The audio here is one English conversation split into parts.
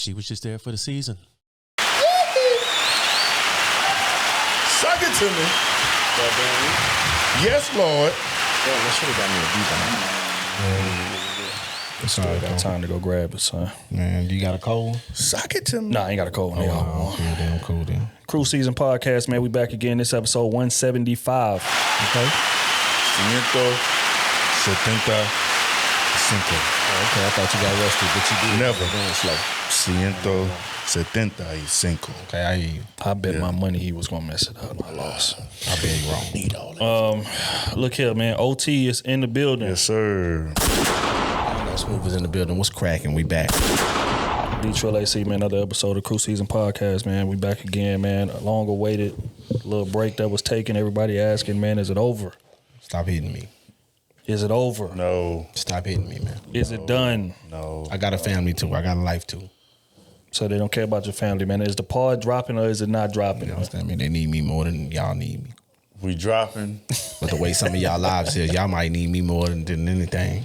She was just there for the season. Suck it to me. Yes, Lord. Damn, that should have got me a beat on. It's all right, got time to go grab it, son. Man, you got a cold? Suck it to me. Nah, I ain't got a cold. Okay, then, cool then. Krew Season Podcast, man. We back again. This episode 175. Okay. 175. Okay, I thought you got rusty, but you did. Never. Doing slow. 175. Okay, I hear you. I bet my money he was gonna mess it up. I lost. I bet you wrong. Need all that. Look here, man. OT is in the building. Yes, sir. Smooth was in the building. What's cracking? We back. Detroit AC, man. Another episode of Krew Season Podcast, man. We back again, man. A long awaited little break that was taken. Everybody asking, man, is it over? Stop hitting me. Is it over? No. Stop hitting me, man. Is it done? No. I got a family too. I got a life too. So they don't care about your family, man. Is the pod dropping or is it not dropping? You understand me? They need me more than y'all need me. We dropping. But the way some of y'all lives is, y'all might need me more than anything.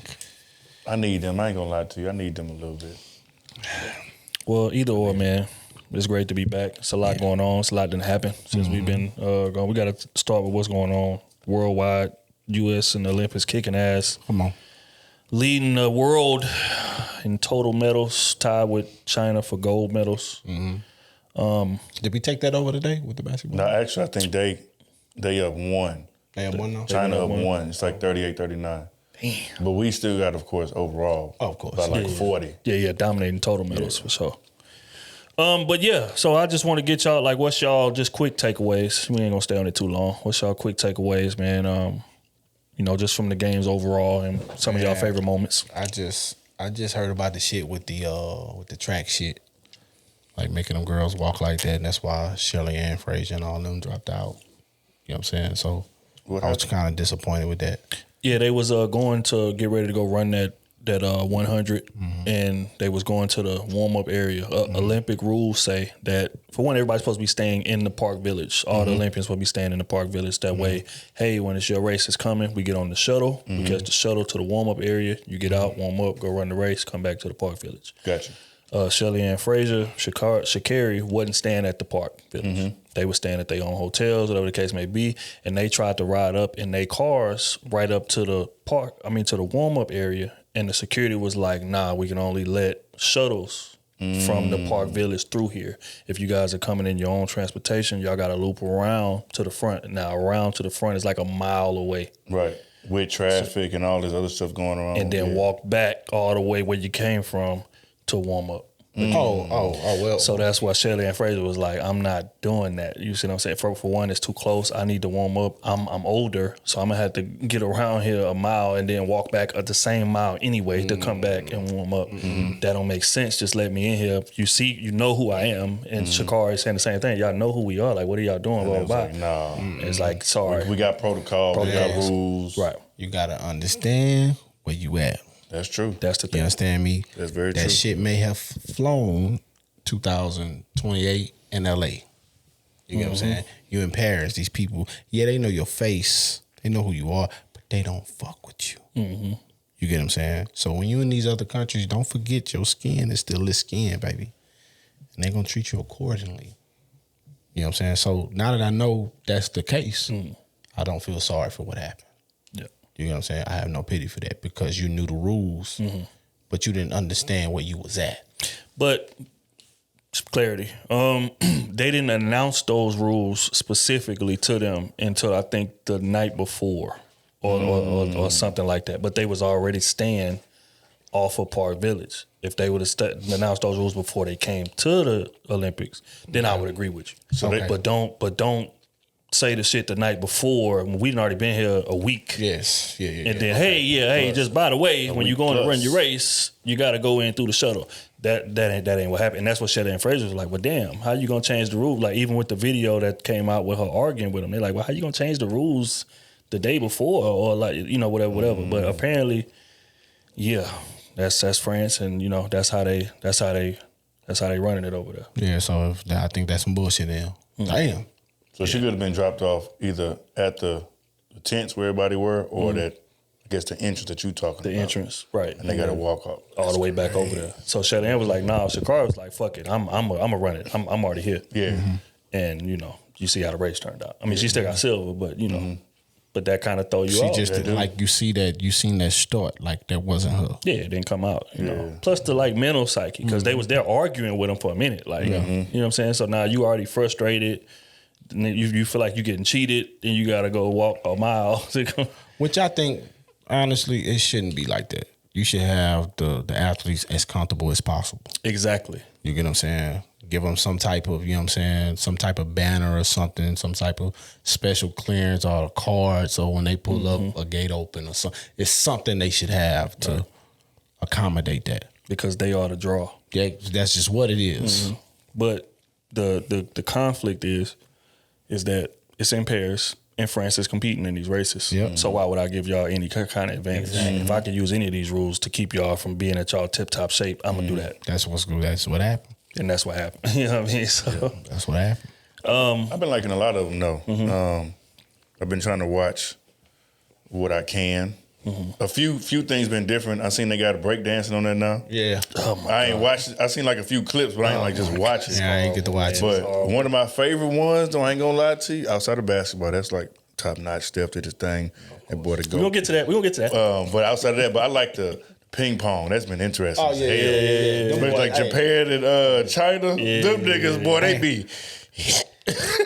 I need them. I ain't gonna lie to you. I need them a little bit. Well, either or, man. It's great to be back. It's a lot going on. It's a lot didn't happen since we've been gone. We got to start with what's going on worldwide. U.S. and the Olympics kicking ass. Come on. Leading the world in total medals, tied with China for gold medals. Did we take that over today with the basketball? No, actually, I think they up one. They have one now? China up one. It's like 38-39. Damn. But we still got, of course, overall. Of course. By like 40. Yeah, dominating total medals for sure. But yeah, so I just want to get y'all, like, what's y'all just quick takeaways? We ain't gonna stay on it too long. What's y'all quick takeaways, man? You know, just from the games overall and some of y'all favorite moments. I just heard about the shit with the track shit. Like making them girls walk like that, and that's why Shirley Ann Frazier and all of them dropped out. You know what I'm saying? So I was kind of disappointed with that. Yeah, they was going to get ready to go run that 100, and they was going to the warm-up area. Olympic rules say that, for one, everybody's supposed to be staying in the park village. All the Olympians will be staying in the park village. That way, hey, when it's your race is coming, we get on the shuttle. We catch the shuttle to the warm-up area. You get out, warm up, go run the race, come back to the park village. Gotcha. Shelly Ann Frazier, Sha'Carri wasn't staying at the park village. They were staying at their own hotels, whatever the case may be, and they tried to ride up in their cars right up to the to the warm-up area, and the security was like, nah, we can only let shuttles from the park village through here. If you guys are coming in your own transportation, y'all got to loop around to the front. Now, around to the front is like a mile away. Right. With traffic and all this other stuff going around. And then walk back all the way where you came from to warm up. Oh, well. So that's why Shirley Ann Frazier was like, I'm not doing that. You see what I'm saying? For one, it's too close. I need to warm up. I'm older, so I'm going to have to get around here a mile and then walk back at the same mile anyway to come back and warm up. That don't make sense. Just let me in here. You know who I am. And Sha'Carri is saying the same thing. Y'all know who we are. Like, what are y'all doing? Blah, blah, Like, blah. nah. It's like, sorry. We got protocol. We got rules. Right. You got to understand where you at. That's true. That's the You thing. understand me? That's very that true. That shit may have flown 2028 in LA. You get what I'm saying? You in Paris, these people, they know your face. They know who you are, but they don't fuck with you. You get what I'm saying? So when you in these other countries, don't forget your skin is still this skin, baby. And they're going to treat you accordingly. You know what I'm saying? So now that I know that's the case, I don't feel sorry for what happened. Yeah. You know what I'm saying? I have no pity for that because you knew the rules, but you didn't understand where you was at. But clarity, they didn't announce those rules specifically to them until I think the night before or something like that. But they was already staying off of Park Village. If they would have announced those rules before they came to the Olympics, then I would agree with you. So but don't say the shit the night before when we'd already been here a week. Yes, yeah. And then, hey, just by the way, when you're going to run your race, you got to go in through the shuttle. That ain't what happened. And that's what Shirley Ann Frazier was like, well, damn, how you going to change the rules? Like, even with the video that came out with her arguing with him, they're like, well, how you going to change the rules the day before? Or like, whatever. But apparently, that's France, and that's how they running it over there. Yeah, so I think that's some bullshit now. Damn. So she could have been dropped off either at the tents where everybody were or that guess the entrance that you talking the about. entrance, right? And they got to walk up. all the way back over there. So Shelly-Ann was like, "Nah." Shakara was like, "Fuck it, I'm gonna run it. I'm already here." Yeah. And you see how the race turned out. I mean, she still got silver, but but that kind of throw you She off. just like you seen that start like that wasn't her. Yeah, it didn't come out. You know. Plus the like mental psyche because they was there arguing with him for a minute. Like you know what I'm saying. So now you already frustrated. And then you feel like you're getting cheated, and you gotta go walk a mile. Which I think honestly it shouldn't be like that. You should have the athletes as comfortable as possible. Exactly. You get what I'm saying? Give them some type of, you know what I'm saying, some type of banner or something, some type of special clearance or a card. So when they pull up a gate open or something, it's something they should have to accommodate that. Because they are the draw. Yeah, that's just what it is. But the conflict is that it's in Paris and France is competing in these races. Yep. So why would I give y'all any kind of advantage? If I could use any of these rules to keep y'all from being at y'all tip-top shape, I'm going to do that. That's what happened. And that's what happened. You know what I mean? So That's what happened. I've been liking a lot of them, though. I've been trying to watch what I can. A few things been different. I seen they got a break dancing on there now. Yeah. I ain't watched. I seen like a few clips, but I ain't like just watch it. Yeah, I ain't get to watch it. But one of my favorite ones, though, I ain't gonna lie to you, outside of basketball, that's like top notch. Steph did his thing. That boy to go. we're going to get to that. But outside of that, but I like the ping pong. That's been interesting. Oh, yeah. Especially like Japan and China. Them niggas, boy, they be.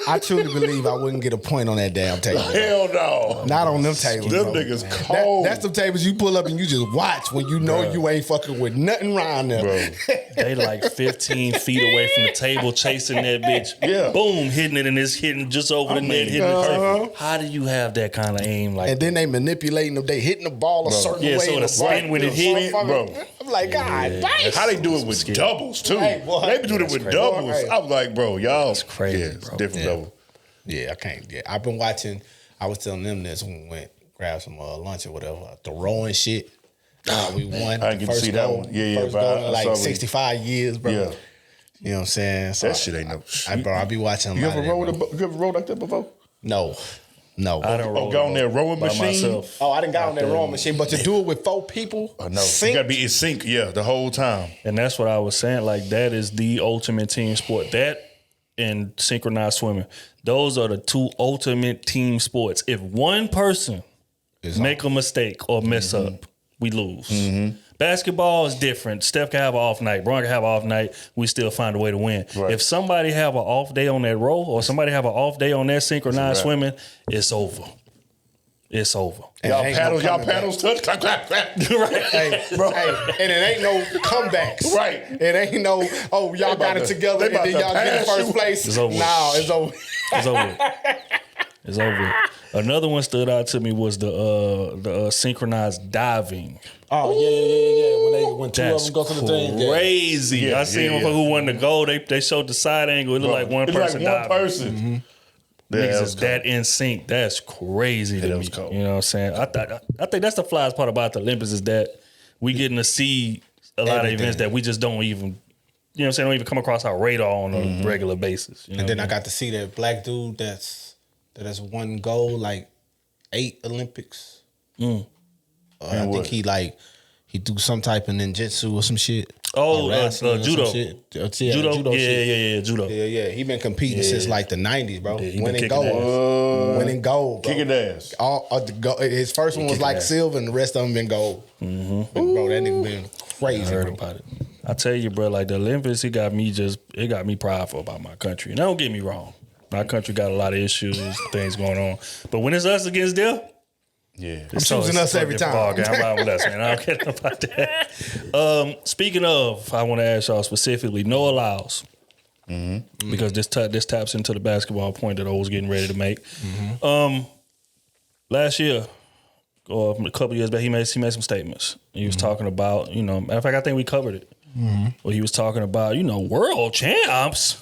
I truly believe I wouldn't get a point on that damn table. Hell no. Not on them tables. Them bro. niggas cold. That's the tables you pull up and you just watch when you know you ain't fucking with nothing around there. Bro. They like 15 feet away from the table chasing that bitch. Yeah. Boom, hitting it and it's hitting just over the net, hitting it perfect. How do you have that kind of aim like And then they manipulating them. They hitting the ball a certain way. so in the the spin ball. when it hit, bro. I'm like, God damn. How they do it with doubles too? Hey, boy. They be doing it with Crazy. doubles. Hey. I'm like, bro, y'all. That's crazy, Yeah, it's bro. different level. Yeah, I can't. Yeah, I've been watching. I was telling them this when we went grab some lunch or whatever. The rowing shit. We won. I didn't get to see that one. Yeah, First but goal I in like saw 65 years, bro. Yeah. You know what I'm saying? So That shit ain't no shit. Bro, I be watching. a You lot ever of that, bro. you ever rowed like that before? No. I done rolled got on that rowing by machine? myself. Oh, I didn't got on that rowing machine, but to do it with 4 people, No, sync, you gotta be in sync. Yeah, the whole time. And that's what I was saying. Like, that is the ultimate team sport. That and synchronized swimming. Those are the 2 ultimate team sports. If one person make a mistake or mess up, we lose. Basketball is different. Steph can have an off night. Bron can have an off night. We still find a way to win. Right. If somebody have an off day on that row or somebody have an off day on that synchronized swimming, it's over. It's over. Y'all ain't paddles, no y'all coming paddles touch. Clap, clap, clap. Right. Hey, bro. Hey, and it ain't no comebacks. Right. It ain't no, y'all got it together they and about then to y'all get in pass first you. place. It's over. No, it's over. It's over. It's over. Another one stood out to me was the synchronized diving. Oh, yeah. When 2 That's of them go to the thing. Yeah. crazy. Yeah, I seen yeah, one who won the gold. They showed the side angle. It looked like one It's person like one diving. person. Yeah, Niggas that is was that in sync. That's crazy to that me. was cold. You know what I'm saying? I think that's the flyest part about the Olympics is that we getting to see a lot of Everything. events that we just don't even, you know what I'm saying, don't even come across our radar on a regular basis. You know And then what I got to see that black dude that has won gold like 8 Olympics. I think he do some type of ninjutsu or some shit. Oh, Or wrestling or some judo. shit. Judo? Judo Yeah, shit. yeah, judo. Yeah. He been competing since like the 90s, bro. Yeah, he been Winning kicking gold. Winning gold, bro. Kicking ass. His first one was kicking like ass. silver and the rest of them been gold. Bro, that nigga been crazy, I heard bro. about it. I tell you, bro, like the Olympics, it got me prideful about my country. And don't get me wrong. My country got a lot of issues, things going on. But when it's us against them, Yeah. I'm choosing us every time. I'm riding with us, man. I don't care about that. Speaking of, I want to ask y'all specifically, Noah Lyles. Because this taps into the basketball point that I was getting ready to make. Last year, or a couple years back, he made some statements. He was talking about, matter of fact, I think we covered it. Well, he was talking about, world champs.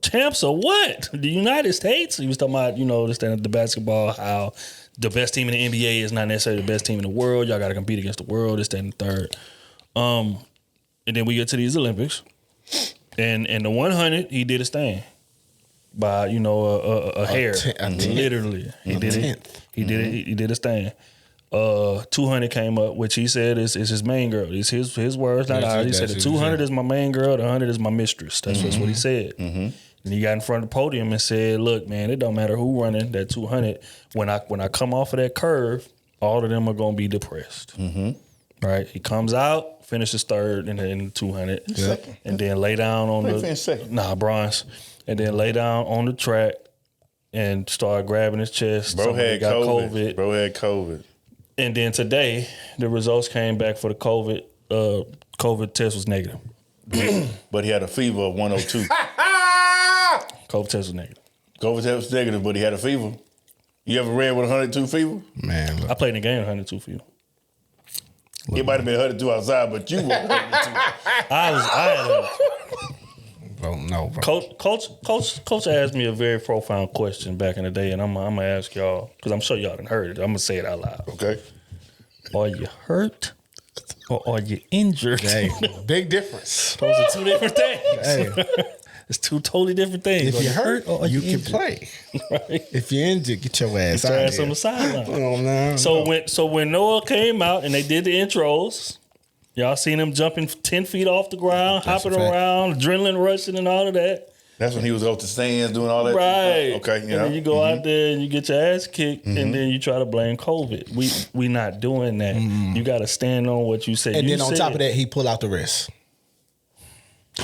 Champs of what? The United States? He was talking about, the basketball, how the best team in the NBA is not necessarily the best team in the world. Y'all got to compete against the world, this, that, and the third. And then we get to these Olympics. And the 100, he did his thing. By, a hair. tenth. Literally. He did it. He did his thing. 200 came up, which he said is his main girl. It's his words, not ours. He said the 200 is my main girl, the 100 is my mistress. That's just what he said. And he got in front of the podium and said, "Look, man, it don't matter who running that 200. When I come off of that curve, all of them are gonna be depressed." Right? He comes out, finishes third in the 200, and then lay down on bronze, and then lay down on the track and start grabbing his chest. Bro Somebody had got COVID. Bro had COVID. And then today, the results came back for the COVID. COVID test was negative. But he had a fever of 102. COVID test was negative. COVID test was negative, but he had a fever. You ever ran with 102 fever? Man, look. I played in the game 102 for you. It might have been 102 outside, but you were 102. I Bro, no, bro. Coach asked me a very profound question back in the day, and I'm gonna ask y'all because I'm sure y'all done heard it. I'm gonna say it out loud. Okay. Are you hurt or are you injured? Hey, big difference. Those are two different things. Hey, It's two totally different things. if you're hurt, or are you can injured? play. Right? If you're injured, get your ass Get your out ass there. on the sideline. Oh, no, So when Noah came out and they did the intros, y'all seen him jumping 10 feet off the ground, hopping a fact. around, adrenaline rushing and all of that. That's when he was off the stands doing all that. Right. Okay. And then you go out there and you get your ass kicked and then you try to blame COVID. We not doing that. You got to stand on what you said. And You then on said top of that, he pull out the rest.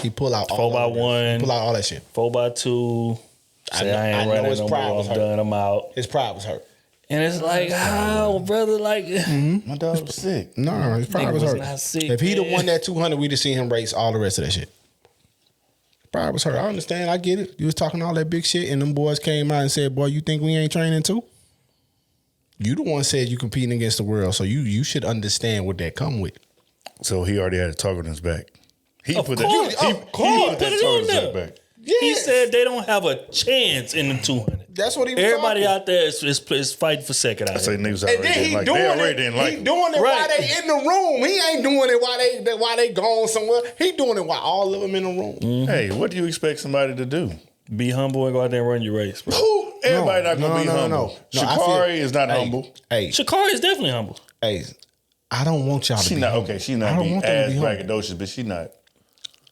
He pull out 4x1. Pull out all that shit. 4x2. Say I ain't know running his no pride more. was I'm hurt. done. I'm out. His pride was hurt. And it's like, how, brother? Like, My dog was sick. No, his pride Nigga was was hurt. not sick, If he'd have man. won that 200, we'd have seen him race all the rest of that shit. Pride was hurt. I understand. I get it. You was talking all that big shit, and them boys came out and said, "Boy, you think we ain't training too?" You the one said you competing against the world, so you should understand what that come with. So he already had a target on his back. He Of put course. that. He Of course. put Put that it target on on his there. back. He Yes. said they don't have a chance in the 200. That's what he was Everybody talking. out there is fighting for second out I say here. niggas And already then didn't he like. doing They already it. didn't like. He him. doing it while Right. they in the room. He ain't doing it while they gone somewhere. He doing it while all of them in the room. Hey, what do you expect somebody to do? Be humble and go out there and run your race, bro. Who? Everybody not gonna be humble. No, I Sha'Carri feel- is not Hey, humble. Hey, Sha'Carri is definitely humble. hey, I don't want y'all to She be not humble. okay. She I not don't being want them to as be humble. braggadocious, but she not.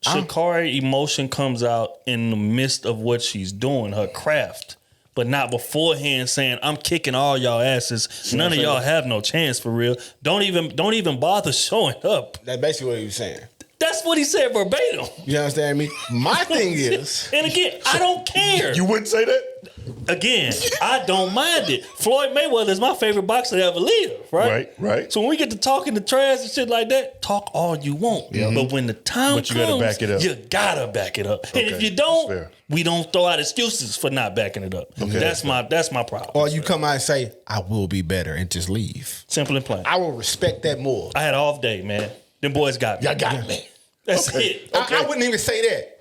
Sha'Carri emotion comes out in the midst of what she's doing, her craft, but not beforehand saying, "I'm kicking all y'all asses. None of y'all have no chance for real. Don't even bother showing up." That's basically what he was saying. That's what he said verbatim. You understand me? My thing is, And again, I don't care. You wouldn't say that, Again, I don't mind it. Floyd Mayweather is my favorite boxer to ever live, right? Right, right. So when we get to talking the trash and shit like that, talk all you want. But when the time But you comes, gotta back it up. you gotta back it up. And if Okay, you that's don't, fair. we don't throw out excuses for not backing it up. That's my problem. or you come out and say, "I will be better," and just leave. Simple and plain. I will respect that more. I had an off day, man. Them boys got me. Y'all got me. That's it. I wouldn't even say that.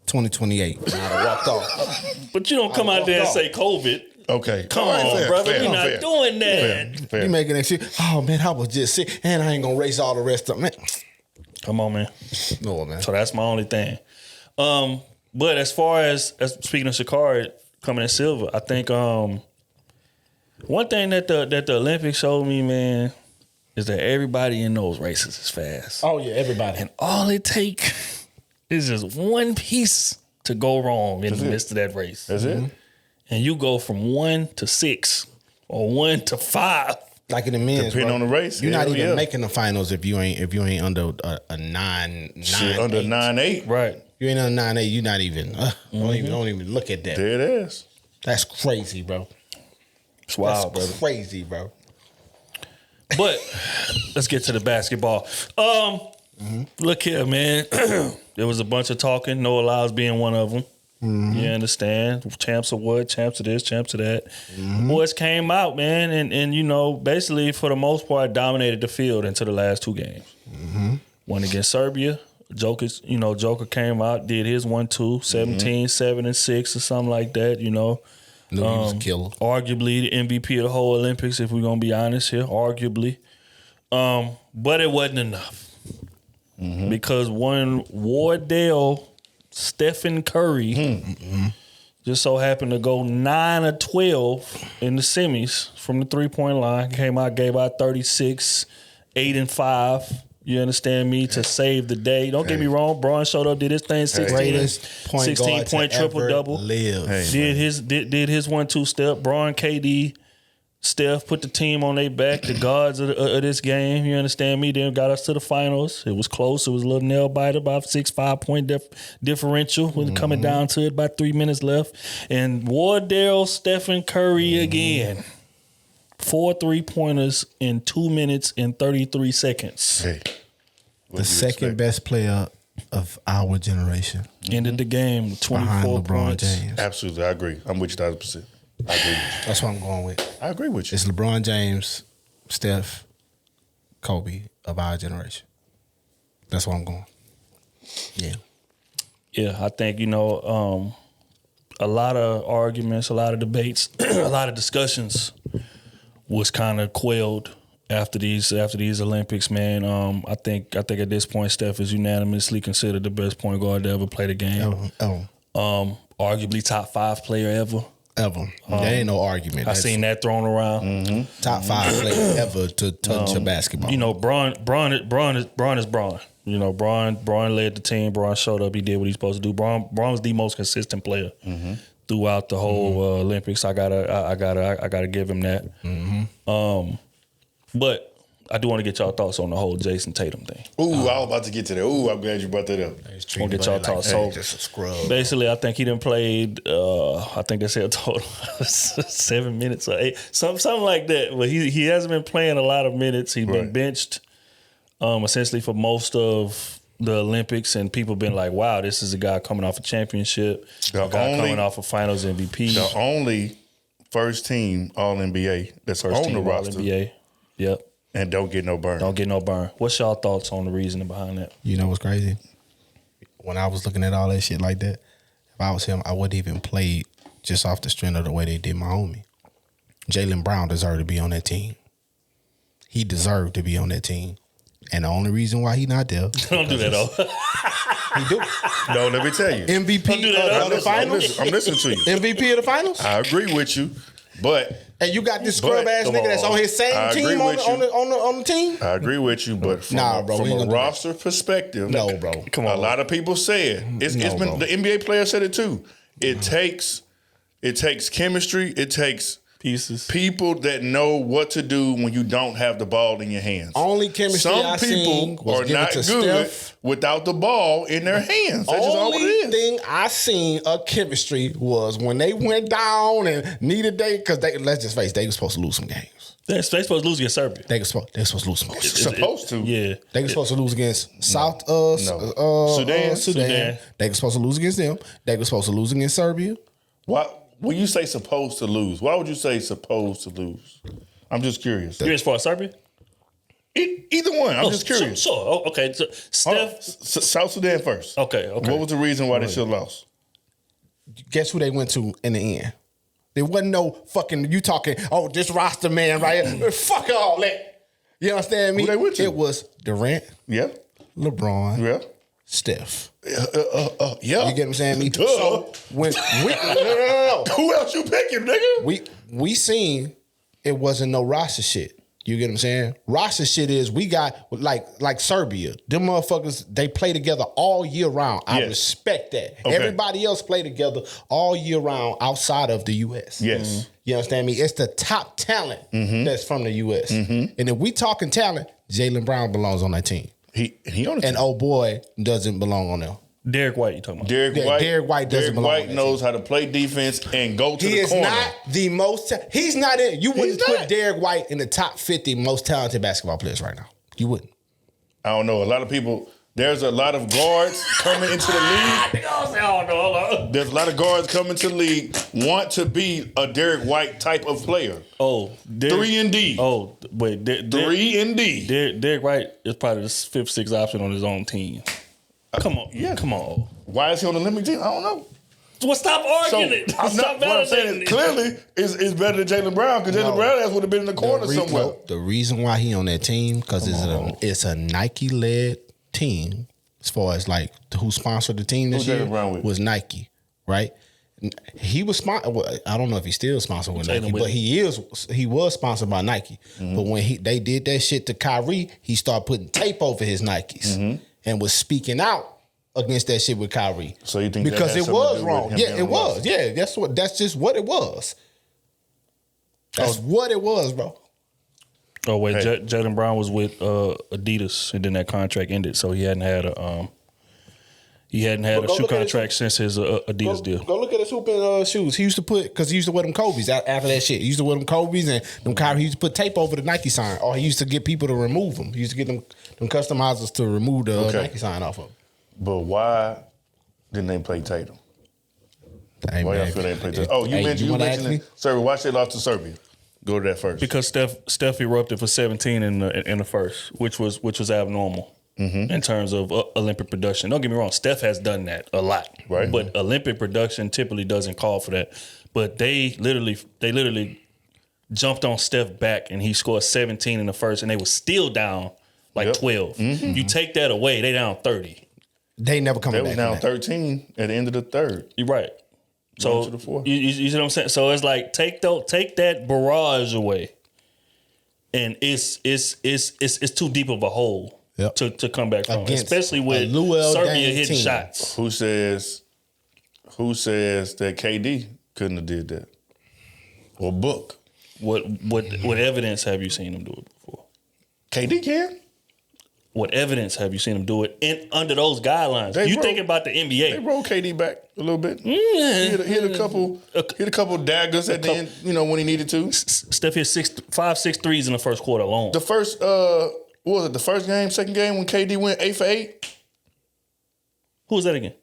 2028. I'd have walked off. But you don't come out there and say COVID. okay. Come All right, on, fair, brother. fair, We're not fair. doing that. Fair, fair. You making that shit? Oh man, I was just sick, and I ain't gonna race all the rest of them. Come on, man. No man. So that's my only thing. But as far as speaking of Sha'Carri coming in silver, I think one thing that the Olympics showed me, man, is that everybody in those races is fast. Oh yeah, everybody. And all it take is just one piece to go wrong in the midst of that race. That's it. And you go from 1 to 6 or 1 to 5. Like in the men's, Depending bro, on the race, you're not hell even yeah. making the finals if you ain't under a 9. Shit, under 8. 9-8. Right. You ain't under 9-8. You're not even. Don't even look at that. There it is. That's crazy, bro. It's wild, That's brother. crazy, bro. But let's get to the basketball. Look here, man. There was a bunch of talking. Noah Lyles being one of them. You understand? Champs of what? Champs of this, champs of that. The boys came out, man, and you know, basically for the most part dominated the field into the last 2 games. One against Serbia. Joker came out, did his 1-2, 17, 7 and 6 or something like that, you know. Knew he was a killer. Arguably the MVP of the whole Olympics, if we're gonna be honest here, arguably. But it wasn't enough. Because one Wardell Stephen Curry Just so happened to go 9 of 12 in the semis from the 3-point line. Came out, gave out 36, 8 and 5. You understand me? To save the day. Don't get me wrong. Braun showed up, did his thing. 16 point triple double. Did his 1-2 step. Braun, KD, Steph put the team on their back. The guards of this game. You understand me? Then got us to the finals. It was close. It was a little nail biter, about 6-5 point differential. Was coming down to it. About 3 minutes left, and Wardell, Stephen Curry again. 4 3-pointers in 2 minutes and 33 seconds. Hey, the second best player of our generation. Ended the game with 24 behind LeBron points. James. Absolutely, I agree. I'm with you 1,000%. I agree with you. That's what I'm going with. I agree with you. It's LeBron James, Steph, Kobe of our generation. That's what I'm going. Yeah. Yeah, I think, a lot of arguments, a lot of debates, a lot of discussions was kind of quelled after these Olympics, man. I think at this point, Steph is unanimously considered the best point guard to ever play the game. Arguably top 5 player ever. There ain't no argument. I seen that thrown around. Top 5 player ever to touch a basketball. Braun is Braun. Braun led the team. Braun showed up. He did what he's supposed to do. Braun was the most consistent player throughout the whole Olympics. I gotta give him that. But I do want to get y'all thoughts on the whole Jason Tatum thing. Ooh, I was about to get to that. Ooh, I'm glad you brought that up. I'll get y'all thoughts. So just a scrub. basically, I think he done played. I think they said a total 7 minutes or 8, something like that. But he hasn't been playing a lot of minutes. He's been benched essentially for most of the Olympics, and people been like, "Wow, this is a guy coming off a championship, coming off a Finals MVP, the only first team All NBA that's on the roster, NBA, yep, and don't get no burn. What's y'all thoughts on the reasoning behind that? You know what's crazy? When I was looking at all that shit like that, if I was him, I wouldn't even play just off the strength of the way they did my homie. Jaylen Brown deserved to be on that team. He deserved to be on that team. And the only reason why he not there. Don't do that, though. He do. No, let me tell you. MVP of the finals? I'm listening to you. MVP of the finals? I agree with you, but And you got this scrub ass come nigga that's on. on his same I team agree with you. on the team? I agree with you. But from, Nah, bro, we from ain't a gonna do roster perspective, No, bro. Come a on. lot of people said it's been bro. the NBA player said it too. It takes chemistry. It takes Pieces. people that know what to do when you don't have the ball in your hands. Only chemistry Some I people seen was are given not to good Steph. without the ball in their hands. That's just all it Only is. thing I seen of chemistry was when they went down and needed because let's just face it, they were supposed to lose some games. They're supposed to lose against Serbia. They were supposed to lose some games. Supposed to. Yeah. They were supposed to lose against Sudan. Sudan. They were supposed to lose against them. They were supposed to lose against Serbia. Why? When you say supposed to lose, why would you say supposed to lose? I'm just curious. You as far as Serbia? Either one. I'm just curious. Sure. Oh, okay. So Steph. South Sudan first. Okay. What was the reason why they should have lost? Guess who they went to in the end? There wasn't no fucking, you talking, this roster man right here. Fuck all that. You understand me? Who they went to? It was Durant, Yeah. LeBron, Yeah. Steph. Yeah. You get what I'm saying? Me Duh. So when no. Who else you picking, nigga? We seen it wasn't no roster shit. You get what I'm saying? Roster shit is we got like Serbia. Them motherfuckers, they play together all year round. I Yes. respect that. Okay. Everybody else play together all year round outside of the US. Yes. You understand me? It's the top talent that's from the US. And if we talking talent, Jaylen Brown belongs on that team. He on the And team. oh boy doesn't belong on them. Derek White, you talking about? Derek White doesn't belong White on that knows how to play defense and go to He the is corner. not the most. He's not in. You wouldn't He's put not. Derek White in the top 50 most talented basketball players right now. You wouldn't. I don't know. A lot of people. There's a lot of guards coming into the league. There's a lot of guards coming to the league want to be a Derek White type of player. Oh, 3 and D. Oh, wait. 3 and D. Derek White is probably the 5th, 6th option on his own team. Come on. Yeah. Come on. Why is he on the Olympic team? I don't know. Well, stop So arguing it. I'm Stop not, what I'm saying validating is it. clearly is better than Jaylen Brown because Jaylen Brown ass would have been in the corner somewhere. The reason why he on that team because it's a Nike led team as far as like who sponsored the team this Who Jaylen year Brown with? was Nike, right? He was sponsored. Well, I don't know if he's still sponsored with Nike, but he was sponsored by Nike. But when they did that shit to Kyrie, he started putting tape over his Nikes and was speaking out against that shit with Kyrie. So you think because that it was wrong? Yeah, it was. Yeah, that's just what it was. That's what it was, bro. Oh wait, Jaylen Brown was with Adidas, and then that contract ended, so he hadn't had a shoe contract since his Adidas deal. Go look at his hooping shoes. He used to wear them Kobe's after that shit. He used to wear them Kobe's and them Kyrie. He used to put tape over the Nike sign, or he used to get people to remove them. He used to get them customizers to remove the Nike sign off of them. But why didn't they play Tatum? Why y'all feel they play Tatum? Oh, you mentioned it. Serbia. Why they lost to Serbia? Go to that first. Because Steph erupted for 17 in the first, which was abnormal in terms of Olympic production. Don't get me wrong, Steph has done that a lot, right? But Olympic production typically doesn't call for that. But they literally jumped on Steph back, and he scored 17 in the first, and they were still down like 12. You take that away, they down 30. They never come back. They was down 13 at the end of the third. You're right. So you see what I'm saying? So it's like take that barrage away, and it's too deep of a hole to come back from, especially with Serbia hitting shots. Who says that KD couldn't have did that or Book? What evidence have you seen him do it before? KD can. What evidence have you seen him do it under those guidelines? You thinking about the NBA? They rolled KD back a little bit. Hit a couple daggers at the end. When he needed to. Steph hit 5, 6 threes in the first quarter alone. The first, what was it? The first game, second game when KD went 8 for 8. Who was that again?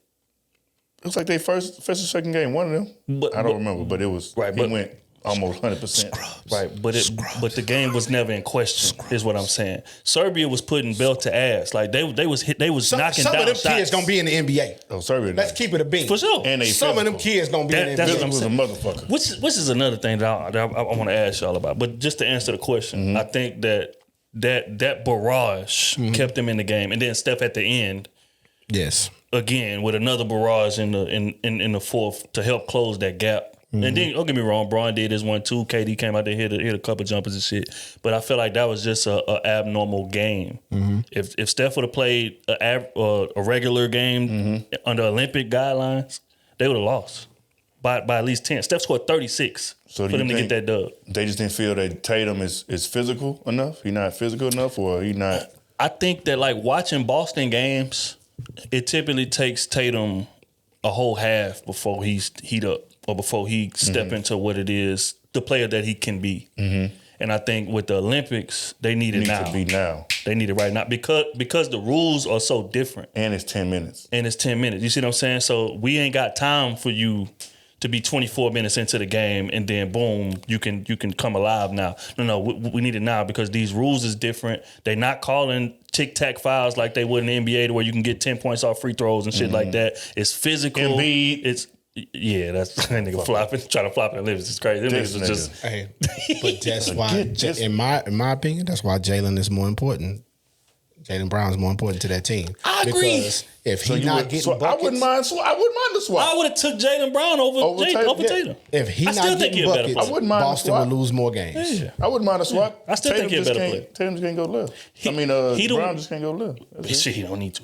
It was like their first or second game. One of them. I don't remember, but it was. Right, he went almost 100%. Right, but the game was never in question. Is what I'm saying. Serbia was putting belt to ass. Like they was knocking down shots. Some of them kids gonna be in the NBA. Oh, Serbia. Let's keep it a bean for sure. And some of them kids gonna be in the NBA. That was a motherfucker. Which is another thing that I want to ask y'all about. But just to answer the question, I think that barrage kept them in the game, and then Steph at the end. Yes. Again, with another barrage in the fourth to help close that gap. And then, don't get me wrong, Braun did his one too. KD came out there, hit a couple jumpers and shit. But I feel like that was just a abnormal game. If Steph would have played a regular game under Olympic guidelines, they would have lost by at least 10. Steph scored 36 for them to get that dub. They just didn't feel that Tatum is physical enough? He not physical enough, or he not? I think that like watching Boston games, it typically takes Tatum a whole half before he's heat up. Or before he step into what it is, the player that he can be. And I think with the Olympics, they need it now. To be now. They need it right now because the rules are so different. And it's 10 minutes. You see what I'm saying? So we ain't got time for you to be 24 minutes into the game and then boom, you can come alive now. No, we need it now because these rules is different. They not calling tic-tac fouls like they would in the NBA to where you can get 10 points off free throws and shit like that. It's physical. Embiid. Yeah, that's that nigga flopping, trying to flop and live. It's crazy. Them niggas are just. Hey, but that's why, in my opinion, that's why Jaylen is more important. Jaylen Brown is more important to that team. I agree. Because if he's not getting buckets, I wouldn't mind the swap. I would have took Jaylen Brown over Tatum. If he's not getting buckets, I wouldn't mind Boston would lose more games. Yeah. I wouldn't mind a swap. I still think he's a better player. Tatum just can't go left. Brown just can't go left. Shit, he don't need to.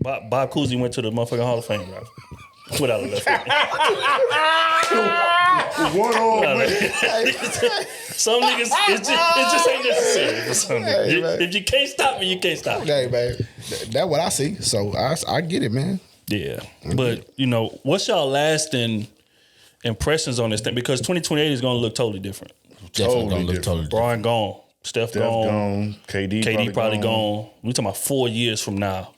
Bob Cousy went to the motherfucking Hall of Fame, bro. Without a left hand. One arm, man. Some niggas, it just ain't necessary for some niggas. If you can't stop me, you can't stop me. Hey, man. That's what I see. So I get it, man. Yeah. But, what's y'all lasting impressions on this thing? Because 2028 is going to look totally different. Definitely going to look totally different. Brian gone. Steph gone. KD probably gone. We talking about 4 years from now.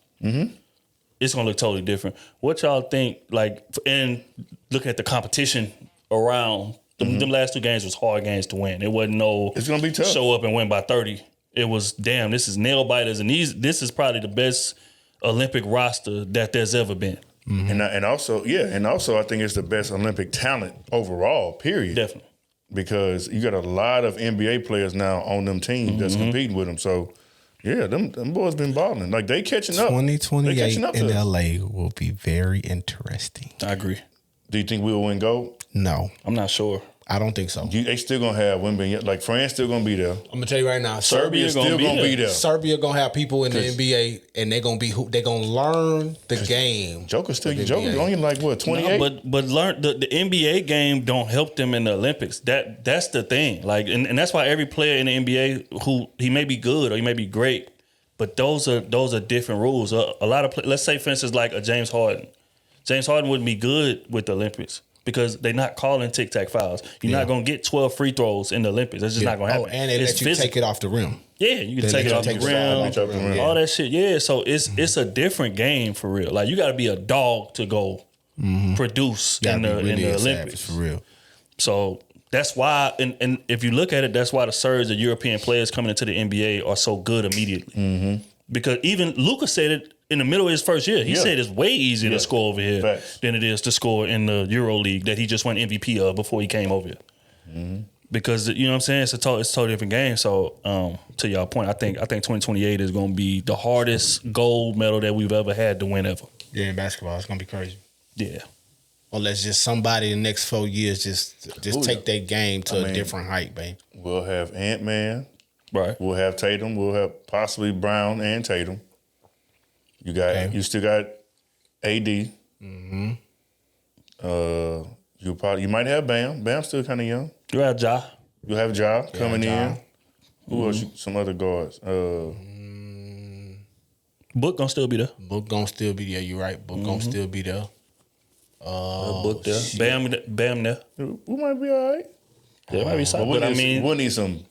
It's gonna look totally different. What y'all think? Like, and looking at the competition around them last 2 games was hard games to win. It wasn't it's gonna be tough. Show up and win by 30. It was damn. This is nail biters, and this is probably the best Olympic roster that there's ever been. And also I think it's the best Olympic talent overall. Period. Definitely, because you got a lot of NBA players now on them teams that's competing with them. So. Yeah, them boys been balling. Like, they catching up. 2028 in LA will be very interesting. I agree. Do you think we will win gold? No, I'm not sure. I don't think so. They still gonna have women. Like France still gonna be there. I'm gonna tell you right now, Serbia still gonna be there. Serbia gonna have people in the NBA, and they're gonna be they gonna learn the game. Joker's only like what 28. No, but learn the NBA game don't help them in the Olympics. That's the thing. Like, and that's why every player in the NBA who he may be good or he may be great, but those are different rules. A lot of let's say for instance like a James Harden. James Harden wouldn't be good with the Olympics. Because they're not calling tic-tac fouls. You're not going to get 12 free throws in the Olympics. That's just not going to happen. Oh, and they let you take it off the rim. Yeah, you can take it off the rim. All that shit. Yeah, so it's a different game for real. Like, you got to be a dog to go produce in the Olympics. For real. So that's why, and if you look at it, that's why the surge of European players coming into the NBA are so good immediately. Because even Luka said it in the middle of his first year. He said it's way easier to score over here than it is to score in the Euro League that he just won MVP of before he came over here. Because you know what I'm saying, it's a totally different game. So to y'all point, I think 2028 is going to be the hardest gold medal that we've ever had to win ever. Yeah, in basketball, it's gonna be crazy. Yeah. Unless just somebody in the next 4 years just take their game to a different height, man. We'll have Ant-Man. Right. We'll have Tatum. We'll have possibly Brown and Tatum. You still got AD. You might have Bam. Bam's still kind of young. You have Ja. You have Ja coming in. Who else? Some other guards. Book gonna still be there. Book gonna still be there. You're right. Book gonna still be there. Book there. Bam there. We might be all right. There might be something. But I mean, we'll need some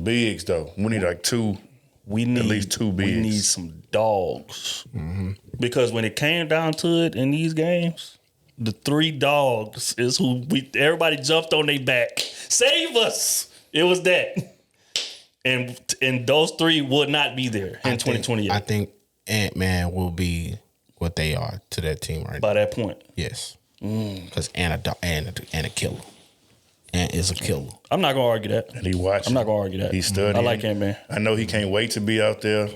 bigs though. We need like two. We need at least two bigs. We need some dogs. Because when it came down to it in these games, the 3 dogs is who everybody jumped on their back. Save us! It was that. And those 3 would not be there in 2028. I think Ant-Man will be what they are to that team right now. By that point. Yes. Because Ant a killer. Ant is a killer. I'm not gonna argue that. And he watching. I'm not gonna argue that. He's studying. I like Ant-Man. I know he can't wait to be out there.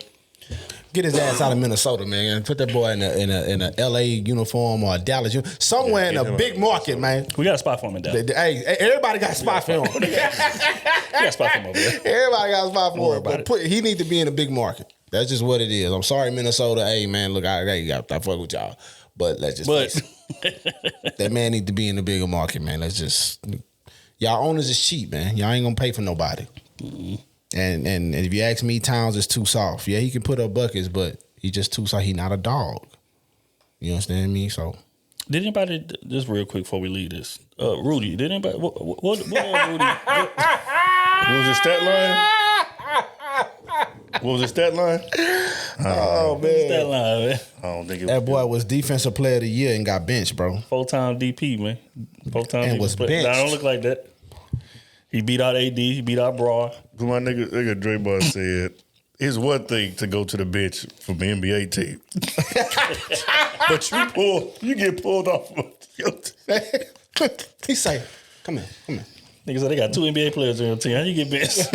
Get his ass out of Minnesota, man, and put that boy in a LA uniform or a Dallas somewhere in a big market, man. We got a spot for him in Dallas. Hey, everybody got a spot for him. We got a spot for him over there. Everybody got a spot for him. But he need to be in a big market. That's just what it is. I'm sorry, Minnesota. Hey, man, look, I fuck with y'all, but let's just face it. That man need to be in a bigger market, man. Let's just. Y'all owners is cheap, man. Y'all ain't gonna pay for nobody. And if you ask me, Towns is too soft. Yeah, he can put up buckets, but he just too soft. He not a dog. You understand me? So did anybody just real quick before we leave this? Rudy, did anybody what Rudy? What was his stat line? What was his stat line? Oh man, stat line, man. I don't think it that boy was defensive player of the year and got benched, bro. 4-time DP, man. 4-time and DP was player. benched. Nah, I don't look like that. He beat out AD. He beat out Bra. My nigga Draymond said, it's one thing to go to the bench from the NBA team. But you get pulled off. He say, come here. Niggas said they got 2 NBA players on your team. How you get benched?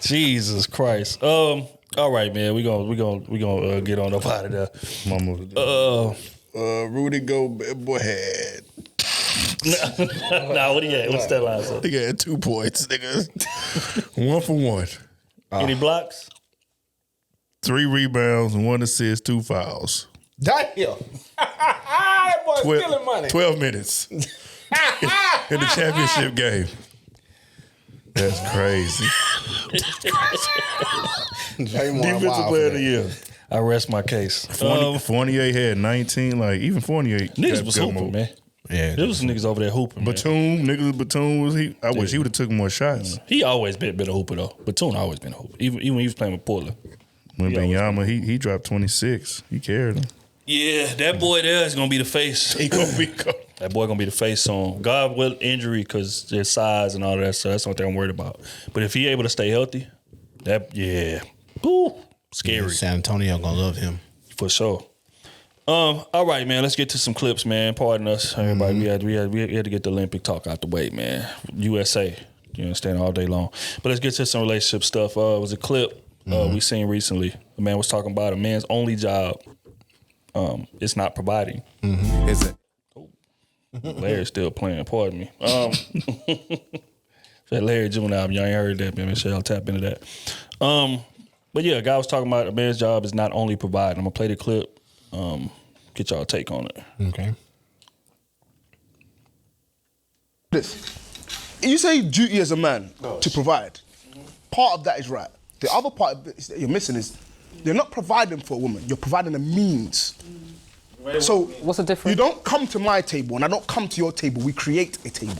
Jesus Christ. All right, man. We gonna get on up out of there. Rudy Gobert. Nah, what he had? What's that line? So? Nigga had 2 points, nigga. 1 for 1. Any blocks? 3 rebounds, 1 assist, 2 fouls. Damn. That boy's stealing money. 12 minutes in the championship game. That's crazy. Defensive player of the year. I rest my case. Fournier had 19. Like even Fournier, niggas was hooping, man. Yeah, there was some niggas over there hooping. Batum was he? I wish he would have took more shots. He always been a hooper though. Batum always been a hooper. Even when he was playing with Portland. When Benyama, he dropped 26. He carried him. Yeah, that boy there is gonna be the face. He gonna be that boy gonna be the face soon. God will injury because his size and all that. So that's the only thing I'm worried about. But if he able to stay healthy, scary. Yeah, San Antonio gonna love him for sure. All right, man. Let's get to some clips, man. Pardon us, everybody. We had to get the Olympic talk out the way, man. USA, you understand, all day long. But let's get to some relationship stuff. It was a clip we seen recently. The man was talking about a man's only job it's not providing. Is it? Larry's still playing. Pardon me. That Larry June album, y'all ain't heard that, man. Make sure y'all tap into that. But yeah, a guy was talking about a man's job is not only provide. I'm gonna play the clip. Get y'all take on it. Okay. This. You say duty as a man to provide. Part of that is right. The other part that you're missing is you're not providing for a woman. You're providing a means. So what's the difference? You don't come to my table and I don't come to your table. We create a table.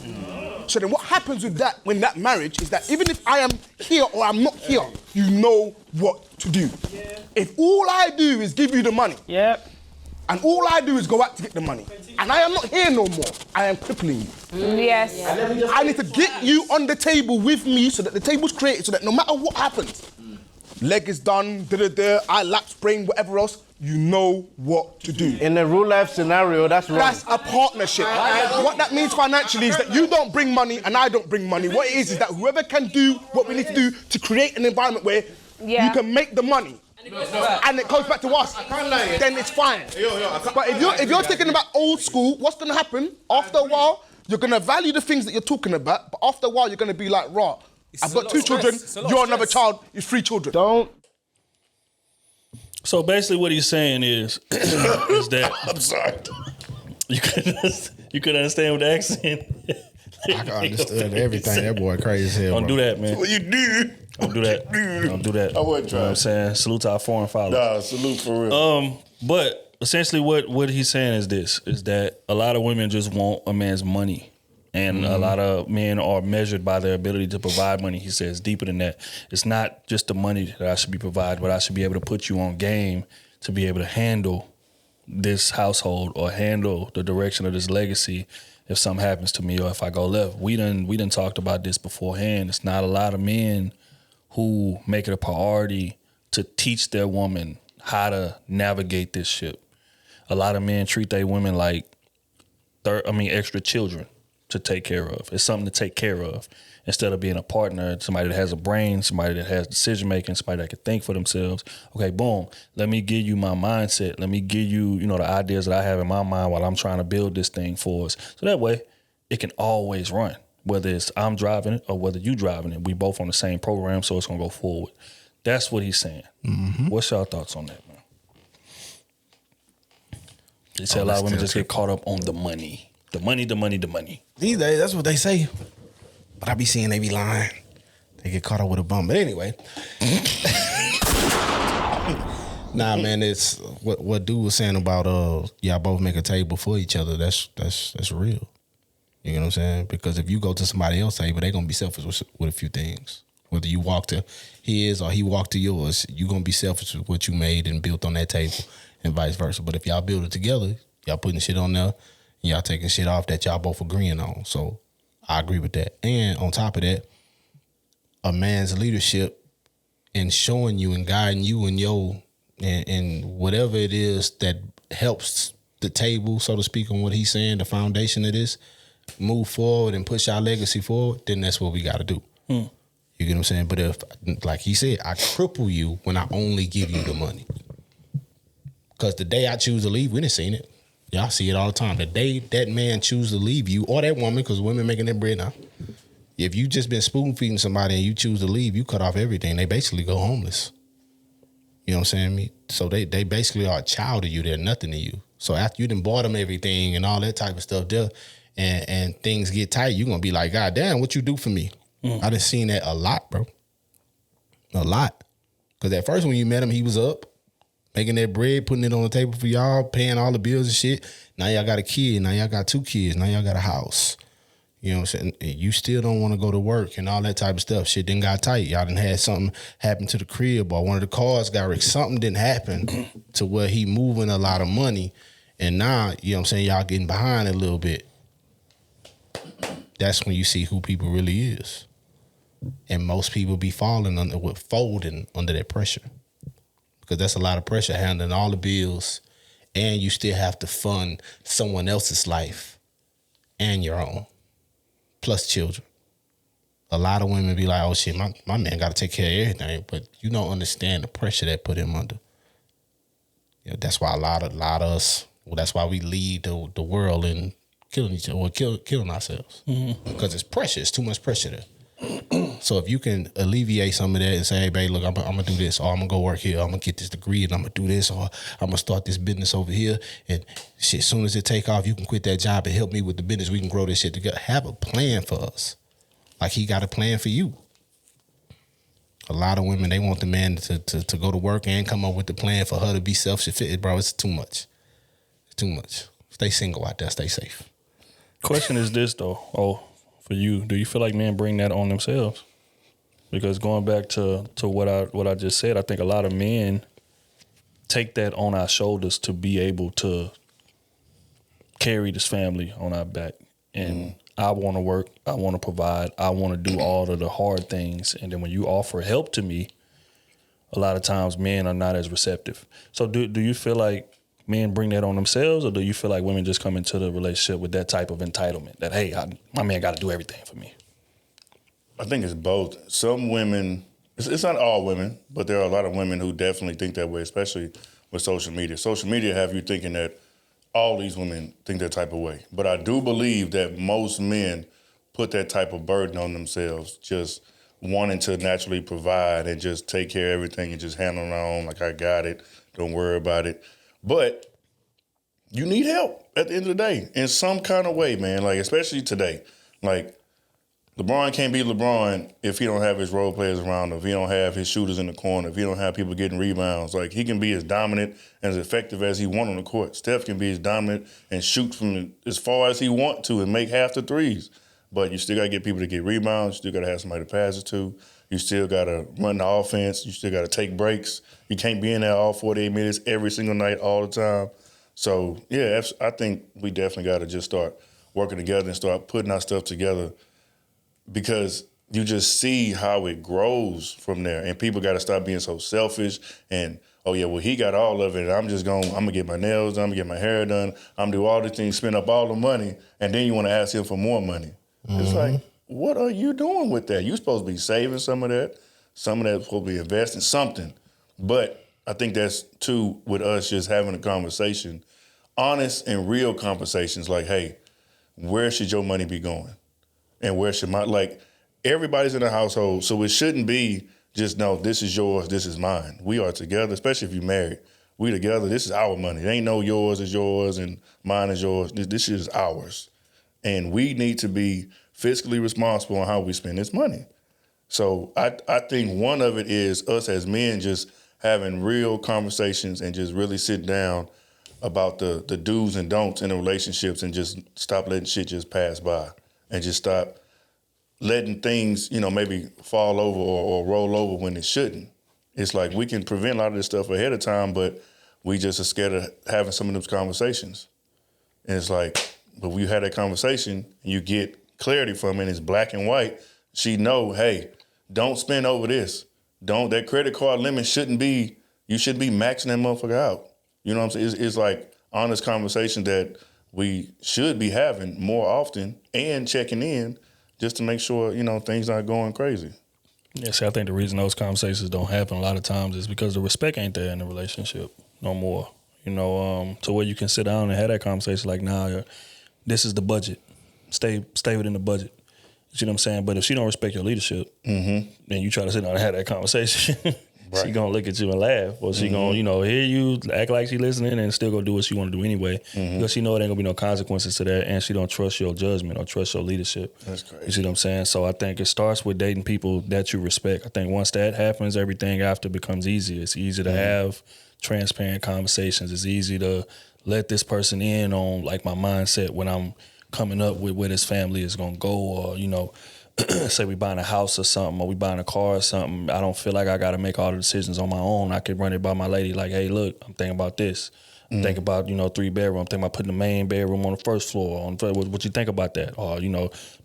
So then what happens with that when that marriage is that even if I am here or I'm not here, you know what to do. If all I do is give you the money, and all I do is go out to get the money, and I am not here no more, I am crippling you. Yes. I need to get you on the table with me so that the table's created so that no matter what happens, leg is done, I lapse brain, whatever else, you know what to do. In a real life scenario, that's wrong. That's a partnership. What that means financially is that you don't bring money and I don't bring money. What it is that whoever can do what we need to do to create an environment where you can make the money and it goes back to us, then it's fine. But if you're thinking about old school, what's going to happen? After a while, you're going to value the things that you're talking about, but after a while, you're going to be like, right, I've got 2 children, you're another child, it's 3 children. Don't. So basically, what he's saying is that I'm sorry. you could understand with the accent. I can understand everything. That boy crazy as hell. Don't do that, man. What you do? Don't do that. Don't do that. I wouldn't try. You know what I'm saying? Salute to our foreign followers. Nah, salute for real. But essentially what he's saying is this, is that a lot of women just want a man's money. And a lot of men are measured by their ability to provide money. He says deeper than that. It's not just the money that I should be provided, but I should be able to put you on game to be able to handle this household or handle the direction of this legacy if something happens to me or if I go left. We done talked about this beforehand. It's not a lot of men who make it a priority to teach their woman how to navigate this ship. A lot of men treat their women like extra children to take care of. It's something to take care of instead of being a partner, somebody that has a brain, somebody that has decision making, somebody that can think for themselves. Okay, boom, let me give you my mindset. Let me give you, the ideas that I have in my mind while I'm trying to build this thing for us. So that way it can always run, whether it's I'm driving it or whether you driving it. We both on the same program, so it's gonna go forward. That's what he's saying. What's y'all thoughts on that, man? They say a lot of women just get caught up on the money. The money. These days, that's what they say. But I be seeing they be lying. They get caught up with a bum. But anyway. Nah, man, it's what dude was saying about y'all both make a table for each other. That's real. You know what I'm saying? Because if you go to somebody else's table, they gonna be selfish with a few things. Whether you walk to his or he walk to yours, you gonna be selfish with what you made and built on that table, and vice versa. But if y'all build it together, y'all putting shit on there. Y'all taking shit off that y'all both agreeing on. So I agree with that. And on top of that, a man's leadership and showing you and guiding you and whatever it is that helps the table, so to speak, on what he's saying, the foundation of this, move forward and push our legacy forward, then that's what we got to do. You get what I'm saying? But if, like he said, I cripple you when I only give you the money. Because the day I choose to leave, we done seen it. Y'all see it all the time. The day that man choose to leave you, or that woman, because women making their bread now. If you just been spoon feeding somebody and you choose to leave, you cut off everything. They basically go homeless. You know what I'm saying? So they basically are a child to you. They're nothing to you. So after you done bought them everything and all that type of stuff there, and things get tight, you're going to be like, God damn, what you do for me? I done seen that a lot, bro. A lot. Because at first when you met him, he was up, making that bread, putting it on the table for y'all, paying all the bills and shit. Now y'all got a kid. Now y'all got 2 kids. Now y'all got a house. You know what I'm saying? You still don't want to go to work and all that type of stuff. Shit done got tight. Y'all done had something happen to the crib or one of the cars got wrecked. Something didn't happen to where he moving a lot of money. And now, you know what I'm saying, y'all getting behind a little bit. That's when you see who people really is. And most people be folding under that pressure. Because that's a lot of pressure, handling all the bills, and you still have to fund someone else's life and your own, plus children. A lot of women be like, oh shit, my man got to take care of everything, but you don't understand the pressure that put him under. That's why a lot of us. Well, that's why we lead the world in killing each other or killing ourselves because it's pressure. It's too much pressure there. So if you can alleviate some of that and say, hey, babe, look, I'm gonna do this, or I'm gonna go work here, or I'm gonna get this degree, and I'm gonna do this, or I'm gonna start this business over here, and shit, as soon as it take off, you can quit that job and help me with the business. We can grow this shit together. Have a plan for us, like he got a plan for you. A lot of women, they want the man to go to work and come up with the plan for her to be self-sufficient. Bro, it's too much. It's too much. Stay single out there. Stay safe. Question is this though. For you, do you feel like men bring that on themselves? Because going back to what I just said, I think a lot of men take that on our shoulders to be able to carry this family on our back. And I want to work, I want to provide, I want to do all of the hard things. And then when you offer help to me, a lot of times men are not as receptive. So do you feel like men bring that on themselves, or do you feel like women just come into the relationship with that type of entitlement that, hey, my man got to do everything for me? I think it's both. Some women, it's not all women, but there are a lot of women who definitely think that way, especially with social media. Social media have you thinking that all these women think that type of way. But I do believe that most men put that type of burden on themselves, just wanting to naturally provide and just take care of everything and just handle it on, like I got it, don't worry about it. But you need help at the end of the day in some kind of way, man. Like, especially today. Like, LeBron can't be LeBron if he don't have his role players around him, if he don't have his shooters in the corner, if he don't have people getting rebounds. Like, he can be as dominant and as effective as he want on the court. Steph can be as dominant and shoot from as far as he want to and make half the threes. But you still got to get people to get rebounds. You still got to have somebody to pass it to. You still got to run the offense. You still got to take breaks. You can't be in there all 48 minutes every single night all the time. So, yeah, I think we definitely got to just start working together and start putting our stuff together, because you just see how it grows from there. And people got to stop being so selfish and, oh, yeah, well, he got all of it. I'm going to get my nails done. I'm going to get my hair done. I'm going to do all these things, spend up all the money, and then you want to ask him for more money. It's like, what are you doing with that? You're supposed to be saving some of that. Some of that's supposed to be investing something. But I think that's, too, with us just having a conversation, honest and real conversations like, hey, where should your money be going? And where should like, everybody's in the household, so it shouldn't be just, no, this is yours, this is mine. We are together, especially if you're married. We together, this is our money. There ain't no yours is yours and mine is yours. This is ours. And we need to be fiscally responsible on how we spend this money. So I think one of it is us as men just having real conversations and just really sit down about the do's and don'ts in the relationships and just stop letting shit just pass by and just stop letting things, maybe fall over or roll over when it shouldn't. It's like we can prevent a lot of this stuff ahead of time, but we just are scared of having some of those conversations. And it's like, but when you have that conversation and you get clarity from it, it's black and white, she know, hey, don't spend over this. That credit card limit shouldn't be, you shouldn't be maxing that motherfucker out. You know what I'm saying? It's like honest conversation that we should be having more often and checking in just to make sure, things aren't going crazy. Yeah, see, I think the reason those conversations don't happen a lot of times is because the respect ain't there in the relationship no more. To where you can sit down and have that conversation like, nah, this is the budget. Stay within the budget. You see what I'm saying? But if she don't respect your leadership, then you try to sit down and have that conversation, right. She gonna look at you and laugh, or she gonna, hear you, act like she listening, and still gonna do what she want to do anyway, because she know it ain't gonna be no consequences to that, and she don't trust your judgment or trust your leadership. That's crazy. You see what I'm saying? So I think it starts with dating people that you respect. I think once that happens, everything after becomes easier. It's easy to have transparent conversations. It's easy to let this person in on like my mindset when I'm coming up with where this family is gonna go, or say we buying a house or something, or we buying a car or something. I don't feel like I got to make all the decisions on my own. I could run it by my lady like, hey, look, I'm thinking about this. I'm thinking about, 3-bedroom. I'm thinking about putting the main bedroom on the first floor. What you think about that? Or,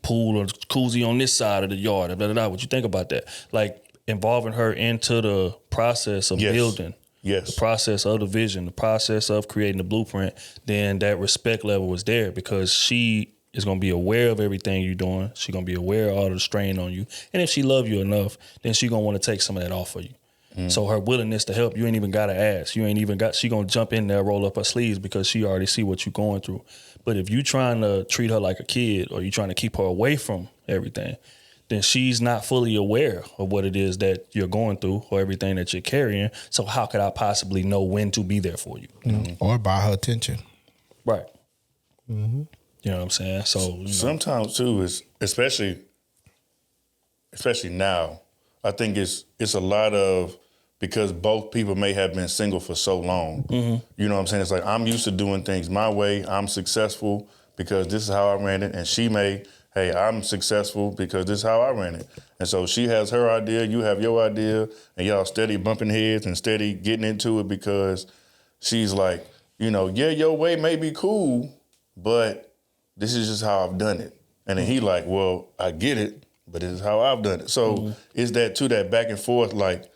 pool or jacuzzi on this side of the yard. Blah, blah, blah. What you think about that? Like involving her into the process of building. Yes. The process of the vision, the process of creating the blueprint, then that respect level was there because she is going to be aware of everything you're doing. She's going to be aware of all the strain on you. And if she love you enough, then she's going to want to take some of that off of you. So her willingness to help, you ain't even gotta ask. She gonna jump in there, roll up her sleeves because she already see what you going through. But if you trying to treat her like a kid or you trying to keep her away from everything, then she's not fully aware of what it is that you're going through or everything that you're carrying. So how could I possibly know when to be there for you? Or buy her attention. Right. You know what I'm saying? So sometimes too is especially now, I think it's a lot of, because both people may have been single for so long. You know what I'm saying? It's like, I'm used to doing things my way. I'm successful because this is how I ran it. And she may, hey, I'm successful because this is how I ran it. And so she has her idea, you have your idea, and y'all steady bumping heads and steady getting into it because she's like, you know, yeah, your way may be cool, but this is just how I've done it. And then he like, well, I get it, but this is how I've done it. So it's that back and forth, like,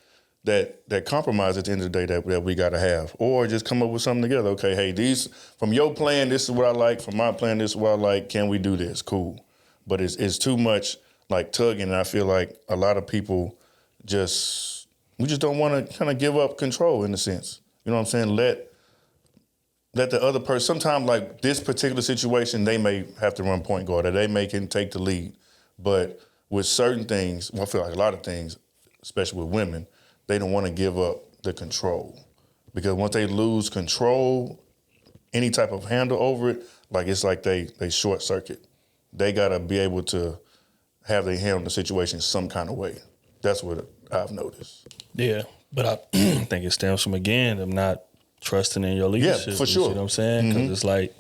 that compromise at the end of the day that we got to have, or just come up with something together. Okay, hey, these from your plan, this is what I like. From my plan, this is what I like. Can we do this? Cool. But it's too much like tugging, and I feel like a lot of people we just don't want to kind of give up control in a sense. You know what I'm saying? Let the other person. Sometimes like this particular situation, they may have to run point guard, or they may can take the lead. But with certain things, well, I feel like a lot of things, especially with women, they don't want to give up the control, because once they lose control, any type of handle over it, like it's like they short circuit. They gotta be able to have their handle the situation some kind of way. That's what I've noticed. Yeah, but I think it stems from, again, them not trusting in your leadership. Yeah, for sure. You see what I'm saying? Because it's like,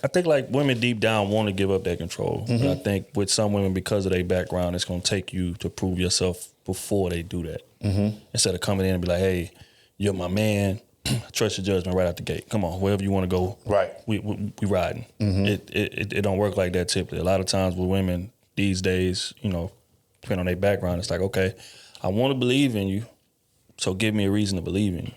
I think like women deep down want to give up that control. But I think with some women, because of their background, it's going to take you to prove yourself before they do that. Instead of coming in and be like, hey, you're my man, trust your judgment right out the gate. Come on, wherever you want to go, right? We riding. It don't work like that typically. A lot of times with women these days, you know, depending on their background, it's like, okay, I want to believe in you, so give me a reason to believe in you.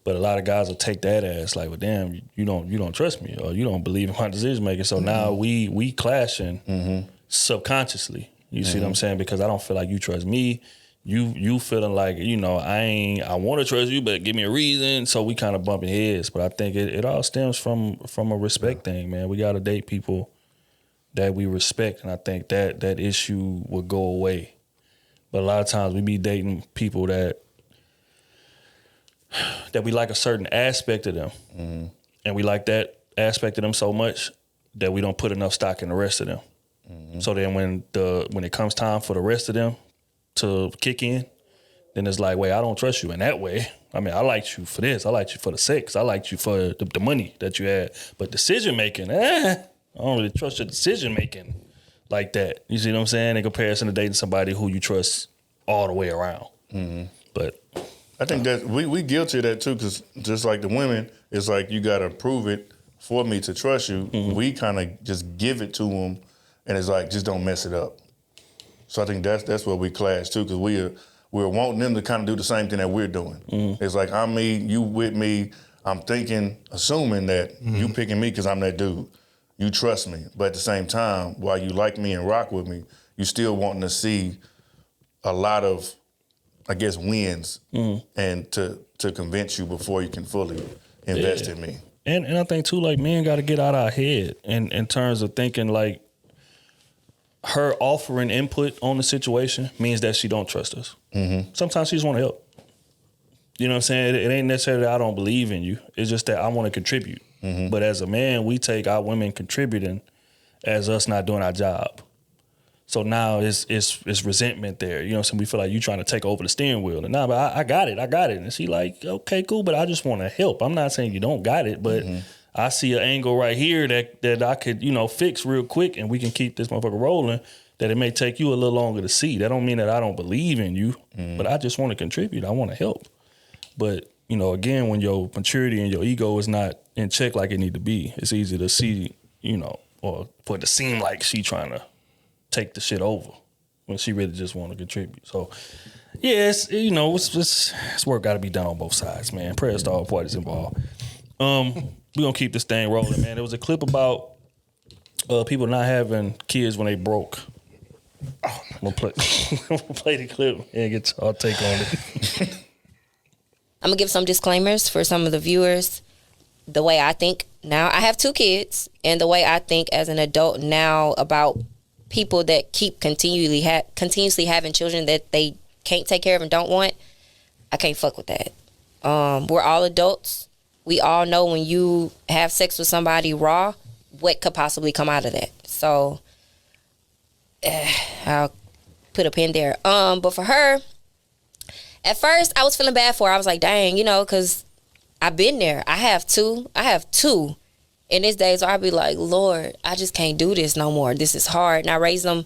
But a lot of guys will take that as like, well, damn, you don't trust me, or you don't believe in my decision making. So now we clashing subconsciously. You see what I'm saying? Because I don't feel like you trust me. You feeling like, you know, I want to trust you, but give me a reason. So we kind of bumping heads. But I think it all stems from a respect thing, man. We got to date people that we respect, and I think that issue will go away. But a lot of times we be dating people that we like a certain aspect of them, and we like that aspect of them so much that we don't put enough stock in the rest of them. So then when it comes time for the rest of them to kick in, then it's like, wait, I don't trust you in that way. I mean, I liked you for this. I liked you for the sex. I liked you for the money that you had. But decision making, I don't really trust your decision making like that. You see what I'm saying? In comparison to dating somebody who you trust all the way around. But I think that we guilty of that too, because just like the women, it's like you got to prove it for me to trust you. We kind of just give it to them, and it's like, just don't mess it up. So I think that's where we clash too, because we're wanting them to kind of do the same thing that we're doing. It's like, I'm me, you with me. I'm assuming that you picking me because I'm that dude. You trust me, but at the same time, while you like me and rock with me, you still wanting to see a lot of, I guess, wins, and to convince you before you can fully invest in me. And I think too, like, men got to get out of our head in terms of thinking like her offering input on the situation means that she don't trust us. Sometimes she just want to help. You know what I'm saying? It ain't necessarily that I don't believe in you. It's just that I want to contribute. But as a man, we take our women contributing as us not doing our job. So now it's resentment there. You know what I'm saying? We feel like you trying to take over the steering wheel. And but I got it. And she like, okay, cool, but I just want to help. I'm not saying you don't got it, but I see an angle right here that I could, you know, fix real quick, and we can keep this motherfucker rolling, that it may take you a little longer to see. That don't mean that I don't believe in you, but I just want to contribute. I want to help. But, you know, again, when your maturity and your ego is not in check like it need to be, it's easy to see, you know, or for it to seem like she trying to take the shit over when she really just want to contribute. So, yeah, it's work got to be done on both sides, man. Prayers to all parties involved. We're going to keep this thing rolling, man. There was a clip about people not having kids when they broke. Oh, my I'm gonna play the clip and get y'all take on it. I'm gonna give some disclaimers for some of the viewers. The way I think now, I have 2 kids, and the way I think as an adult now about people that keep continuously having children that they can't take care of and don't want, I can't fuck with that. We're all adults. We all know when you have sex with somebody raw, what could possibly come out of that. So I'll put a pin there. But for her, at first I was feeling bad for her. I was like, dang, because I've been there. I have two. In these days where I'd be like, Lord, I just can't do this no more. This is hard. And I raised them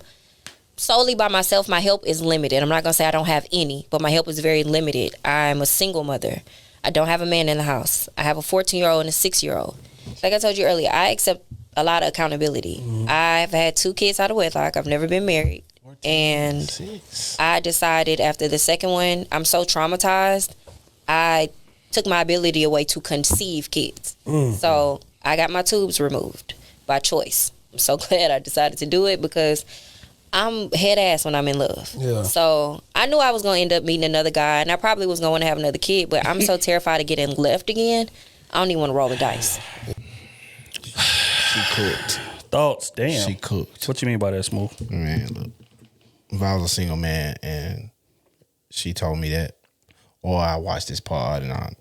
solely by myself. My help is limited. I'm not going to say I don't have any, but my help is very limited. I'm a single mother. I don't have a man in the house. I have a 14-year-old and a 6-year-old. Like I told you earlier, I accept a lot of accountability. Mm-hmm. I've had 2 kids out of wedlock. I've never been married. And I decided after the second one, I'm so traumatized, I took my ability away to conceive kids. Mm-hmm. So I got my tubes removed by choice. I'm so glad I decided to do it because I'm head ass when I'm in love. Yeah. So I knew I was going to end up meeting another guy, and I probably was going to have another kid, but I'm so terrified of getting left again, I don't even want to roll the dice. She cooked. Thoughts? Damn. She cooked. What you mean by that, Smooth? Man, look. If I was a single man and she told me that, or I watched this pod and I,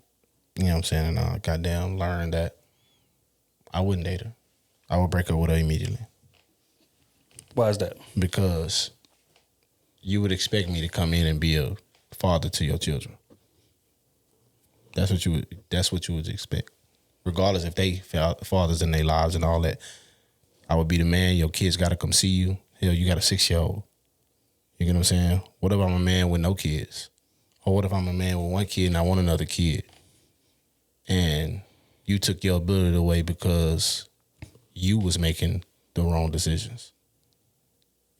you know what I'm saying, and I goddamn learned that, I wouldn't date her. I would break up with her immediately. Why is that? Because you would expect me to come in and be a father to your children. That's what you would expect. Regardless if they fathers in their lives and all that. I would be the man. Your kids got to come see you. Hell, you got a 6-year-old. You get what I'm saying? What if I'm a man with no kids? Or what if I'm a man with 1 kid and I want another kid? And you took your ability away because you was making the wrong decisions.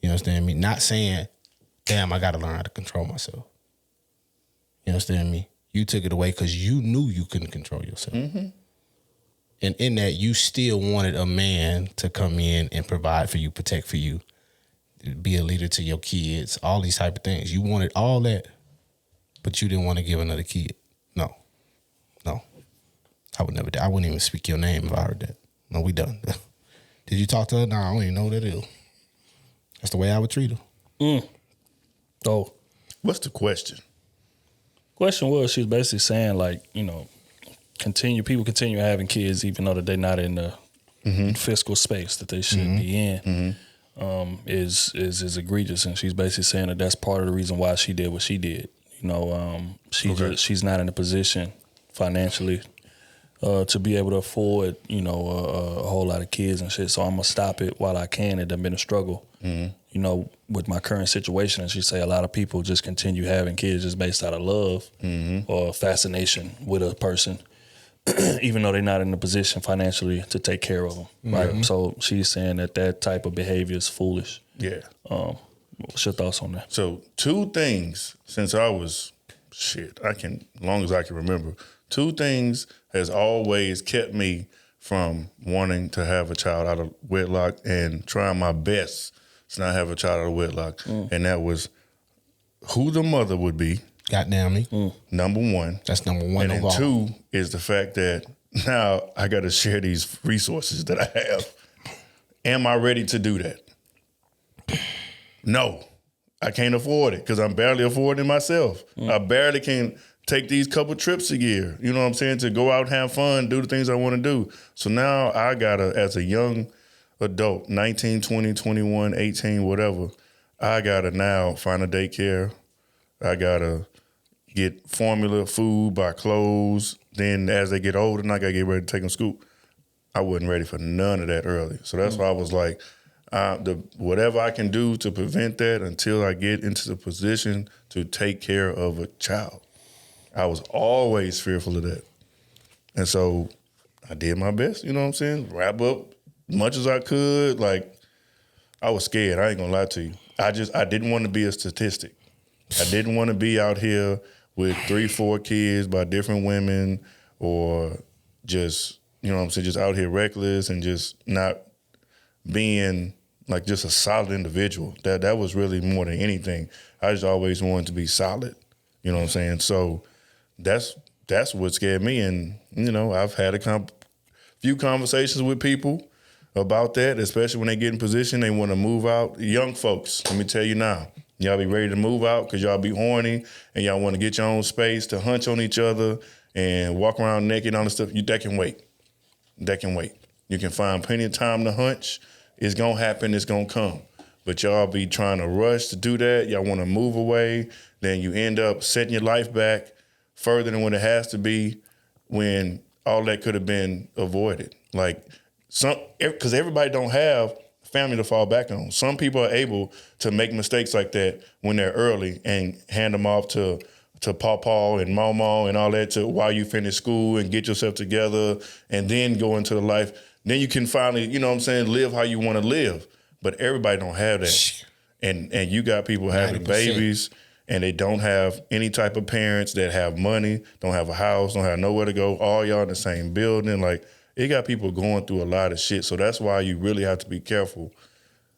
You understand me? Not saying, damn, I got to learn how to control myself. You understand me? You took it away because you knew you couldn't control yourself. Mm-hmm. And in that, you still wanted a man to come in and provide for you, protect for you, be a leader to your kids, all these type of things. You wanted all that, but you didn't want to give another kid. No. I would never do. I wouldn't even speak your name if I heard that. No, we done. Did you talk to her? No, I don't even know who that is. That's the way I would treat her. Mm. Oh. What's the question? Question was, she was basically saying, like, people continue having kids even though that they're not in the fiscal space that they should be in. Mm-hmm. Is egregious, and she's basically saying that that's part of the reason why she did what she did. She's not in a position financially to be able to afford a whole lot of kids and shit. So I'm gonna stop it while I can. It done been a struggle, with my current situation. And she say a lot of people just continue having kids just based out of love or fascination with a person, even though they're not in a position financially to take care of them. Right. So she's saying that type of behavior is foolish. Yeah. What's your thoughts on that? So 2 things since I was long as I can remember, 2 things has always kept me from wanting to have a child out of wedlock and trying my best to not have a child out of wedlock. And that was who the mother would be. Goddamn me. Number 1. That's number 1. And then 2 is the fact that now I got to share these resources that I have. Am I ready to do that? No, I can't afford it because I'm barely affording myself. I barely can take these couple trips a year, you know what I'm saying, to go out and have fun, do the things I want to do. So now I got to, as a young adult, 19, 20, 21, 18, whatever, I got to now find a daycare. I got to get formula, food, buy clothes. Then as they get older, I got to get ready to take them to school. I wasn't ready for none of that early. So that's why I was like, whatever I can do to prevent that until I get into the position to take care of a child. I was always fearful of that. And so I did my best, you know what I'm saying? Wrap up as much as I could. Like, I was scared. I ain't gonna lie to you. I didn't want to be a statistic. I didn't want to be out here with 3, 4 kids by different women or just, you know what I'm saying, just out here reckless and just not being like just a solid individual. That was really more than anything. I just always wanted to be solid. You know what I'm saying? So that's what scared me. And, I've had a few conversations with people about that, especially when they get in position, they want to move out. Young folks, let me tell you now, y'all be ready to move out because y'all be horny and y'all want to get your own space to hunch on each other and walk around naked and all this stuff. That can wait. That can wait. You can find plenty of time to hunch. It's going to happen. It's going to come. But y'all be trying to rush to do that. Y'all want to move away. Then you end up setting your life back further than what it has to be when all that could have been avoided. Like, because everybody don't have family to fall back on. Some people are able to make mistakes like that when they're early and hand them off to Pawpaw and Mama and all that while you finish school and get yourself together and then go into the life. Then you can finally, live how you want to live. But everybody don't have that. And you got people having 90%. Babies and they don't have any type of parents that have money, don't have a house, don't have nowhere to go. All y'all in the same building. Like, it got people going through a lot of shit. So that's why you really have to be careful,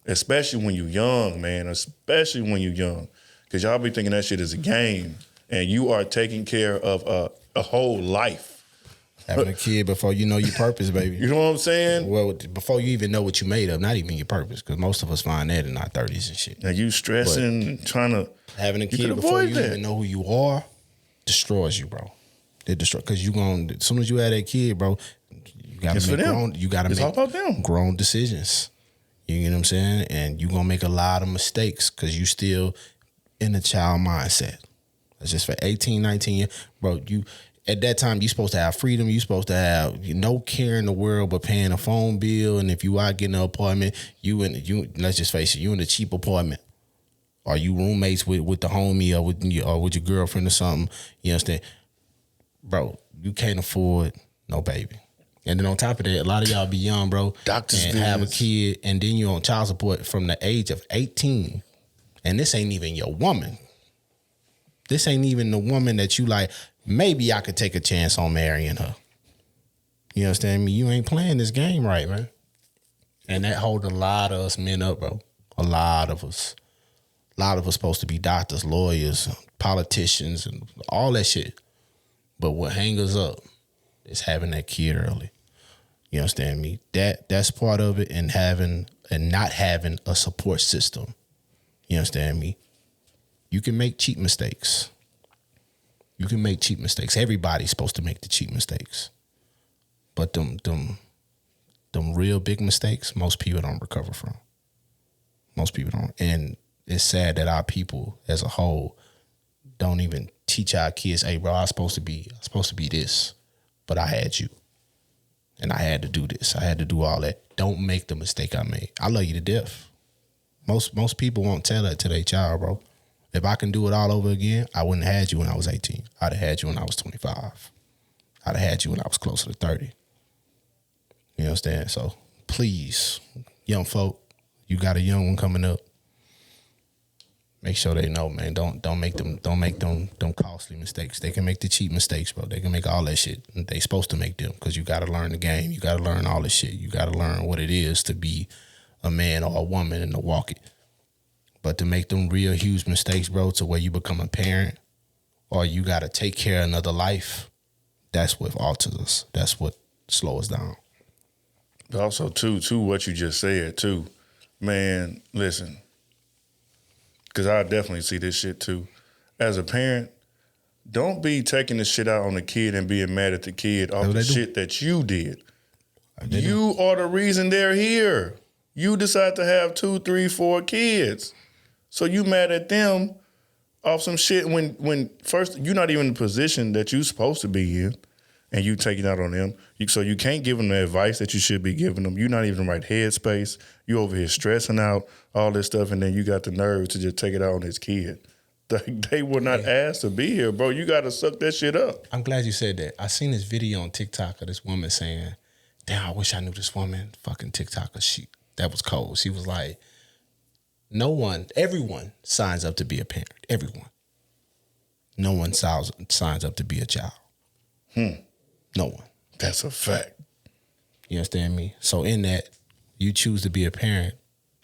especially when you're young, man, especially when you're young. Because y'all be thinking that shit is a game. And you are taking care of a whole life. Having a kid before you know your purpose, baby. You know what I'm saying? Well, before you even know what you made of, not even your purpose, because most of us find that in our 30s and shit. Now you stressing, trying to having a kid before you even know who you are destroys you, bro. It destroys because as soon as you have that kid, bro, you gotta make grown decisions. You know what I'm saying? And you're gonna make a lot of mistakes because you still in a child mindset. It's just for 18, 19 years, bro. At that time, you're supposed to have freedom. You're supposed to have no care in the world but paying a phone bill. And if you are getting an apartment, let's just face it, you in a cheap apartment. Or you roommates with the homie or with your girlfriend or something. You understand? Bro, you can't afford no baby. And then on top of that, a lot of y'all be young, bro. Doctors and have a kid, and then you're on child support from the age of 18. And this ain't even your woman. This ain't even the woman that you like, maybe I could take a chance on marrying her. You understand me? You ain't playing this game right, man. And that hold a lot of us men up, bro. A lot of us. A lot of us supposed to be doctors, lawyers, politicians, and all that shit. But what hangs us up is having that kid early. You understand me? That's part of it, and not having a support system. You understand me? You can make cheap mistakes. You can make cheap mistakes. Everybody's supposed to make the cheap mistakes. But them real big mistakes, most people don't recover from. Most people don't. And it's sad that our people as a whole don't even teach our kids, hey, bro, I was supposed to be this, but I had you. And I had to do this. I had to do all that. Don't make the mistake I made. I love you to death. Most people won't tell that to their child, bro. If I can do it all over again, I wouldn't have had you when I was 18. I'd have had you when I was 25. I'd have had you when I was closer to 30. You understand? So please, young folk, you got a young one coming up. Make sure they know, man. Don't make them costly mistakes. They can make the cheap mistakes, bro. They can make all that shit. They supposed to make them because you got to learn the game. You got to learn all this shit. You got to learn what it is to be a man or a woman and to walk it. But to make them real huge mistakes, bro, to where you become a parent or you got to take care of another life, that's what alters us. That's what slows us down. Also, too, what you just said, too. Man, listen, because I definitely see this shit, too. As a parent, don't be taking the shit out on the kid and being mad at the kid off the shit that you did. You are the reason they're here. You decide to have 2, 3, 4 kids. So you mad at them off some shit when first you're not even in the position that you're supposed to be in, and you take it out on them. So you can't give them the advice that you should be giving them. You're not even in the right headspace. You over here stressing out all this stuff, and then you got the nerve to just take it out on his kid. They were not asked to be here, bro. You got to suck that shit up. I'm glad you said that. I seen this video on TikTok of this woman saying, damn, I wish I knew this woman, fucking TikToker. That was cold. She was like, everyone signs up to be a parent. Everyone. No one signs up to be a child. No one. That's a fact. You understand me? So in that, you choose to be a parent.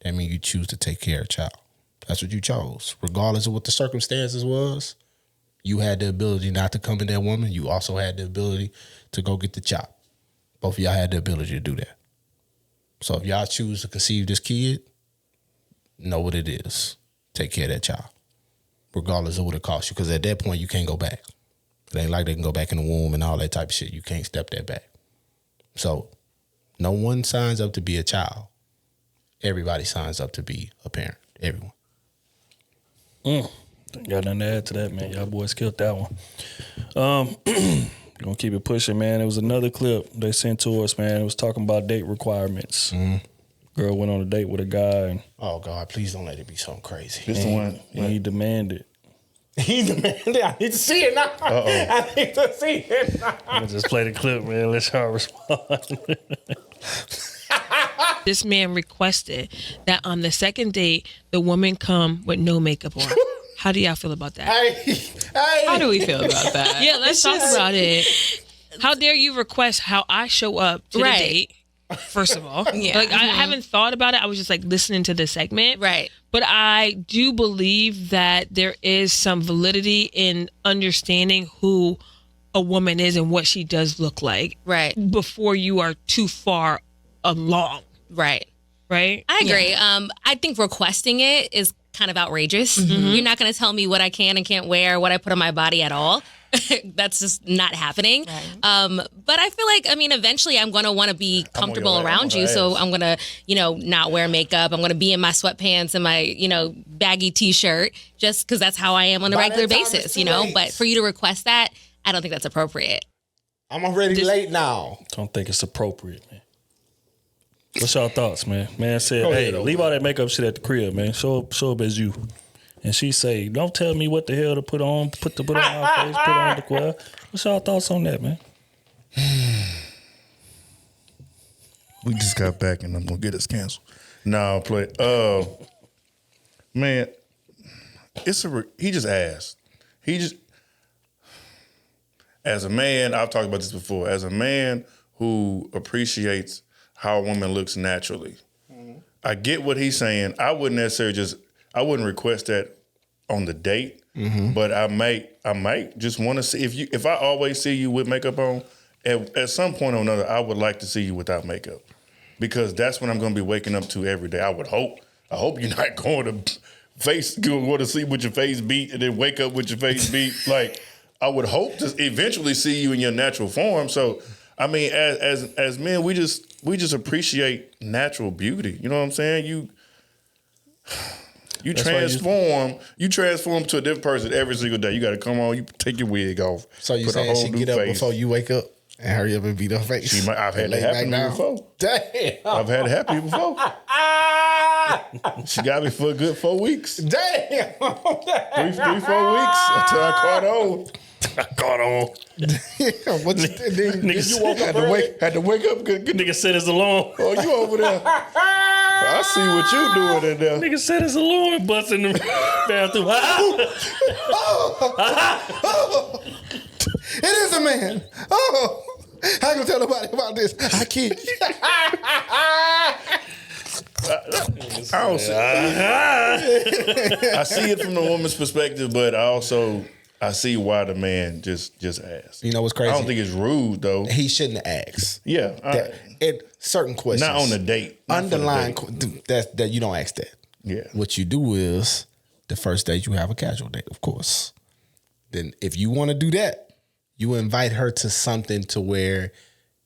that means you choose to take care of a child. That's what you chose. Regardless of what the circumstances was, you had the ability not to come in that woman. You also had the ability to go get the child. Both of y'all had the ability to do that. So if y'all choose to conceive this kid, know what it is. Take care of that child, regardless of what it costs you. Because at that point, you can't go back. It ain't like they can go back in the womb and all that type of shit. You can't step that back. So no one signs up to be a child. Everybody signs up to be a parent. Everyone. Got nothing to add to that, man. Y'all boys killed that one. Gonna keep it pushing, man. It was another clip they sent to us, man. It was talking about date requirements. Girl went on a date with a guy. And oh, God, please don't let it be something crazy. This the one. and he demanded. He demanded. I need to see it now. I need to see it now. I'm just play the clip, man. Let y'all respond. This man requested that on the second date, the woman come with no makeup on. How do y'all feel about that? How do we feel about that? Yeah, let's talk about it. How dare you request how I show up to the date? First of all, Yeah. like I haven't thought about it. I was just like listening to the segment, Right. But I do believe that there is some validity in understanding who a woman is and what she does look like, Right. before you are too far along, Right. right? I agree. I think requesting it is kind of outrageous. You're not going to tell me what I can and can't wear, what I put on my body at all. That's just not happening. Right. But I feel like, I mean, eventually I'm going to want to be comfortable around you. So I'm going to, not wear makeup. I'm going to be in my sweatpants and my, baggy t-shirt just because that's how I am on a regular basis, But for you to request that, I don't think that's appropriate. I'm already late now. Don't think it's appropriate, man. What's y'all thoughts, man? Man said, hey, leave all that makeup shit at the crib, man. Show up as you. And she say, don't tell me what the hell to put on, put on my face, put on the quail. What's y'all thoughts on that, man? We just got back and I'm gonna get us canceled. No, play. Man, he just asked. As a man, I've talked about this before. As a man who appreciates how a woman looks naturally, I get what he's saying. I wouldn't necessarily I wouldn't request that on the date, but I might just want to see if I always see you with makeup on, at some point or another, I would like to see you without makeup, because that's what I'm going to be waking up to every day. I hope you're not going to sleep with your face beat and then wake up with your face beat. Like, I would hope to eventually see you in your natural form. So, I mean, as men, we just appreciate natural beauty. You know what I'm saying? You transform to a different person every single day. You got to come on, you take your wig off. So you saying she get up before you wake up and hurry up and beat her face? I've had that happen to me before. Damn. I've had it happen to me before. She got me for a good 4 weeks. Damn. 3, 4 weeks until I caught on. What you did? Niggas, You woke up early? Had to wake up. Good. nigga set his alarm. Oh, you over there? I see what you doing in there. Nigga set his alarm and bust in the bathroom. It is a man. Oh, I can tell nobody about this. I can't. I see it from the woman's perspective, but I see why the man just asked. You know what's crazy? I don't think it's rude though. He shouldn't have asked. Yeah, Certain questions. not on the date. Underlying that you don't ask that. Yeah. What you do is the first date you have a casual date, of course. Then if you want to do that, you invite her to something to where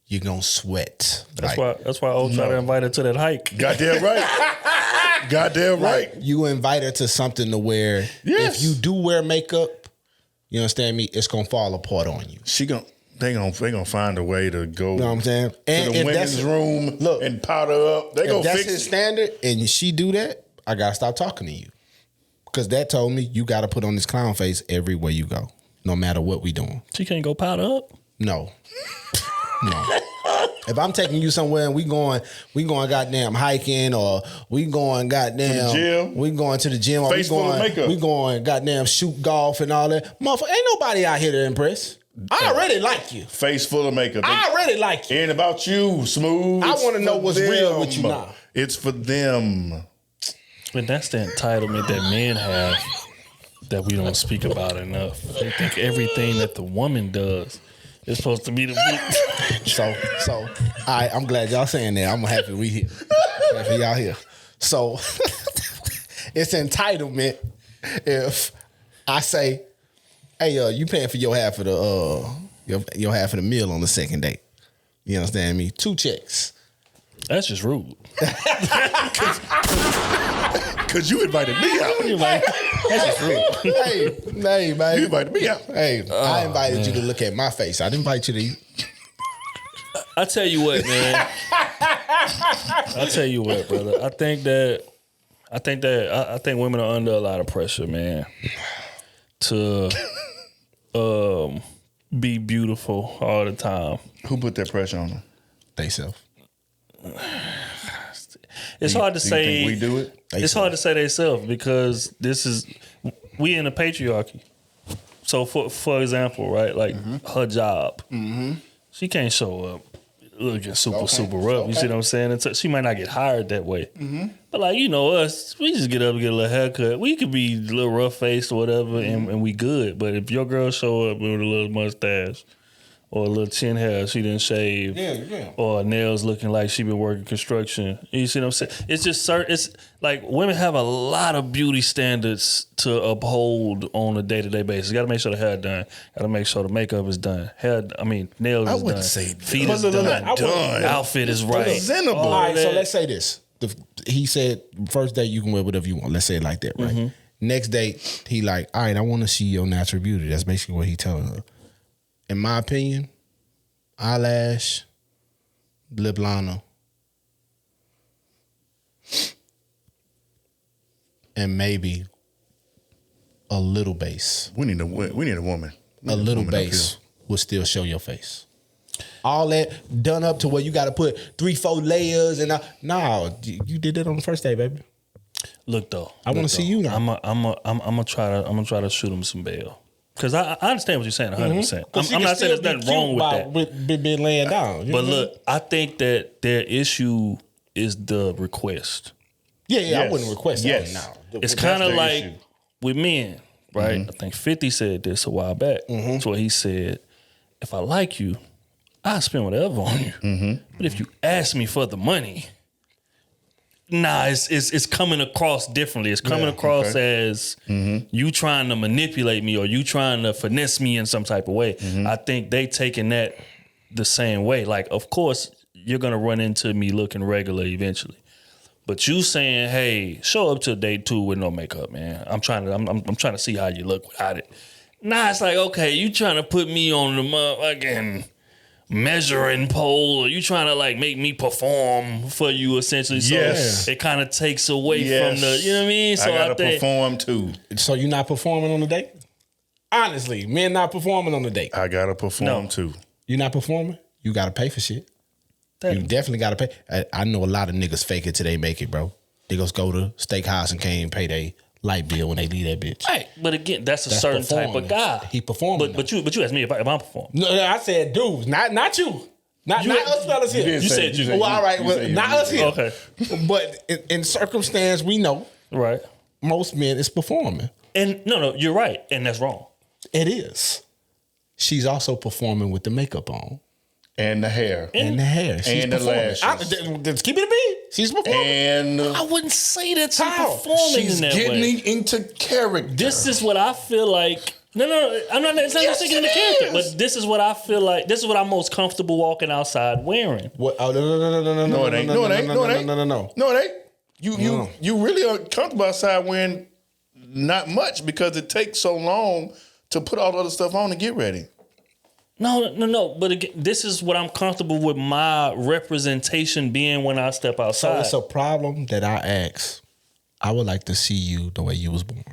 you're gonna sweat. That's why I try to invite her to that hike. Goddamn right. Goddamn right. You invite her to something to where if you do wear makeup, you understand me, it's gonna fall apart on you. They gonna find a way to go. You know what I'm saying? And to the if women's room and powder up. They gonna that's fix his it. standard, and she do that, I gotta stop talking to you, because that told me you gotta put on this clown face everywhere you go, no matter what we doing. She can't go powder up. No. If I'm taking you somewhere and we going goddamn hiking, or we going goddamn gym. we going to the gym, or Face full of makeup. we going goddamn shoot golf and all that, motherfucker, ain't nobody out here to impress. I already like you. Face full of makeup. I already like you. Ain't about you, Smooth. I It's want to know for what's real them. with you now. It's for them. But that's the entitlement that men have that we don't speak about enough. They think everything that the woman does is supposed to be the So, all right, I'm glad y'all saying that. I'm happy we here. Happy y'all here. So, it's entitlement if I say, hey, you paying for your half of the your half of the meal on the second date. You understand me? 2 checks. That's just rude. Cause you invited me out. You're like, that's just rude. Hey, man. You invited me out. Hey, I invited you to look at my face. I didn't invite you to eat. I tell you what, man. I tell you what, brother. I think women are under a lot of pressure, man, to be beautiful all the time. Who put that pressure on them? They self. It's hard to say. We do it. It's hard to say they self because we in a patriarchy. So for example, right, like her job, she can't show up looking super rough. You see what I'm saying? She might not get hired that way. But like us, we just get up and get a little haircut. We could be a little rough faced or whatever, and we good. But if your girl show up with a little mustache or a little chin hair she didn't shave, or nails looking like she been working construction, you see what I'm saying? It's just certain. It's like women have a lot of beauty standards to uphold on a day-to-day basis. Got to make sure the hair done. Got to make sure the makeup is done. Nails is done. Feet is done. Outfit is right. Presentable. All right, so let's say this. He said, first date you can wear whatever you want. Let's say it like that, right? Next date, he like, all right, I want to see your natural beauty. That's basically what he telling her. In my opinion, eyelash, lip liner, and maybe a little base. We need a woman. A little base will still show your face. All that done up to where you got to put 3-4 layers and you did that on the first day, baby. Look though, I want to see you now. I'm gonna try to shoot him some bail. Because I understand what you're saying 100%. I'm not saying there's nothing wrong with that. With being laying down. But look, I think that their issue is the request. Yeah, I wouldn't request that now. It's kind of like with men, right? I think 50 said this a while back. That's what he said. If I like you, I'll spend whatever on you. But if you ask me for the money, it's coming across differently. It's coming across as you trying to manipulate me or you trying to finesse me in some type of way. I think they taking that the same way. Like, of course, you're gonna run into me looking regular eventually, but you saying, "Hey, show up to day 2 with no makeup, man. I'm trying to see how you look without it." Nah, it's like, okay, you trying to put me on the motherfucking measuring pole, or you trying to like make me perform for you essentially. So it kind of takes away from the, you know what I mean? So I gotta perform too. So you're not performing on the date? Honestly, men not performing on the date. I gotta perform too. You're not performing? You gotta pay for shit. You definitely gotta pay. I know a lot of niggas fake it till they make it, bro. Niggas go to steakhouse and can't pay their light bill when they leave that bitch. Right, but again, that's a certain type of guy. He performing. But you asked me if I'm performing. No, I said dudes, not you. Not us fellas here. You said you. Well, all right, not us here. Okay. But in circumstance, we know. Right. Most men is performing. And no, you're right. And that's wrong. It is. She's also performing with the makeup on. And the hair. And the hair. She's and the lashes. Keep it a beat. She's performing. And I wouldn't say that she's performing she's in that way. getting into character. This is what I feel like. No, I'm not. It's not sticking in the character. But this is what I feel like. This is what I'm most comfortable walking outside wearing. What? Oh no! No, it ain't. No, it ain't. No, it ain't. No, it ain't. You really are comfortable outside wearing not much because it takes so long to put all the other stuff on and get ready. No. But again, this is what I'm comfortable with my representation being when I step outside. So it's a problem that I ask. I would like to see you the way you was born.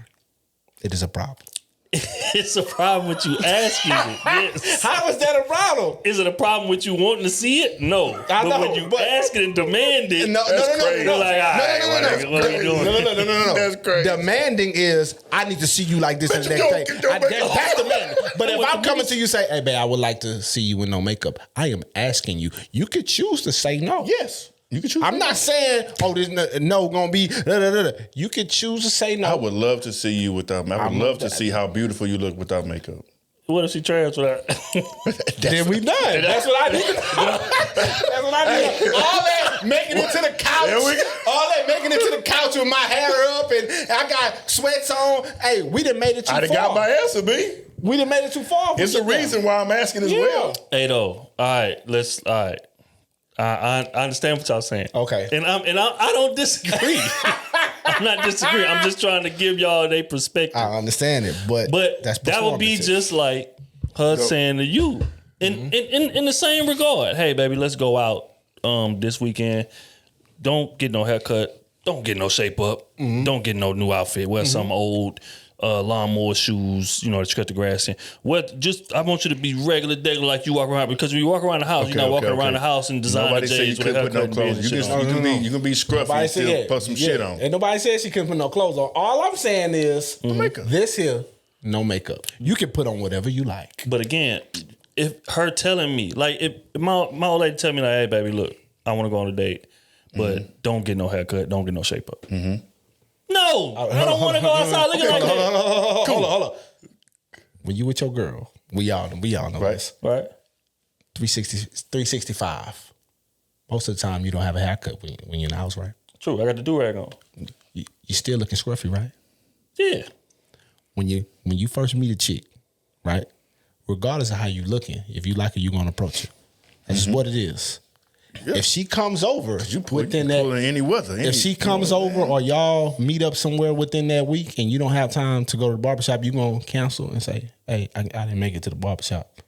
It is a problem. It's a problem with you asking it. Yes. How is that a problem? Is it a problem with you wanting to see it? No. I know, but when you ask it and demand it, no. You're like, what are you doing? No. That's crazy. Demanding is, I need to see you like this and the next day. That's demanding. But if I'm coming to you say, hey, babe, I would like to see you with no makeup. I am asking you. You could choose to say no. Yes. You can choose. I'm not saying, this no gonna be. You can choose to say no. I would love to see you without makeup. I would love to see how beautiful you look without makeup. What if she trash without? Then we done. That's what I need to know. That's what I need to know. All that making it to the couch. All that making it to the couch with my hair up and I got sweats on. Hey, we done made it too far. I done got my answer, B. We done made it too far. It's the reason why I'm asking as well. Hey, though. All right. I understand what y'all saying. Okay. And I don't disagree. I'm not disagreeing. I'm just trying to give y'all their perspective. I understand it, but that would be just like her saying to you in the same regard. Hey, baby, let's go out this weekend. Don't get no haircut. Don't get no shape up. Don't get no new outfit. Wear some old lawnmower shoes, to cut the grass in. I want you to be regular like you walk around, because when you walk around the house, you're not walking around the house in designer J's with a haircut. Put no clothes. You can be scruffy and still put some shit on. And nobody said she couldn't put no clothes on. All I'm saying is makeup. This here, no makeup. You can put on whatever you like. But again, if her telling me, like if my old lady tell me like, hey baby, look, I want to go on a date, but don't get no haircut, don't get no shape up. No, I don't want to go outside looking like that. Hold on. When you with your girl, we all know this. Right. 365. Most of the time, you don't have a haircut when you're in the house, right? True, I got the do-rag on. You still looking scruffy, right? Yeah. When you first meet a chick, right? Regardless of how you looking, if you like her, you're gonna approach her. That's just what it is. Yeah. If she comes over within that, any weather, if she comes over or y'all meet up somewhere within that week and you don't have time to go to the barbershop, you gonna cancel and say, "Hey, I didn't make it to the barbershop.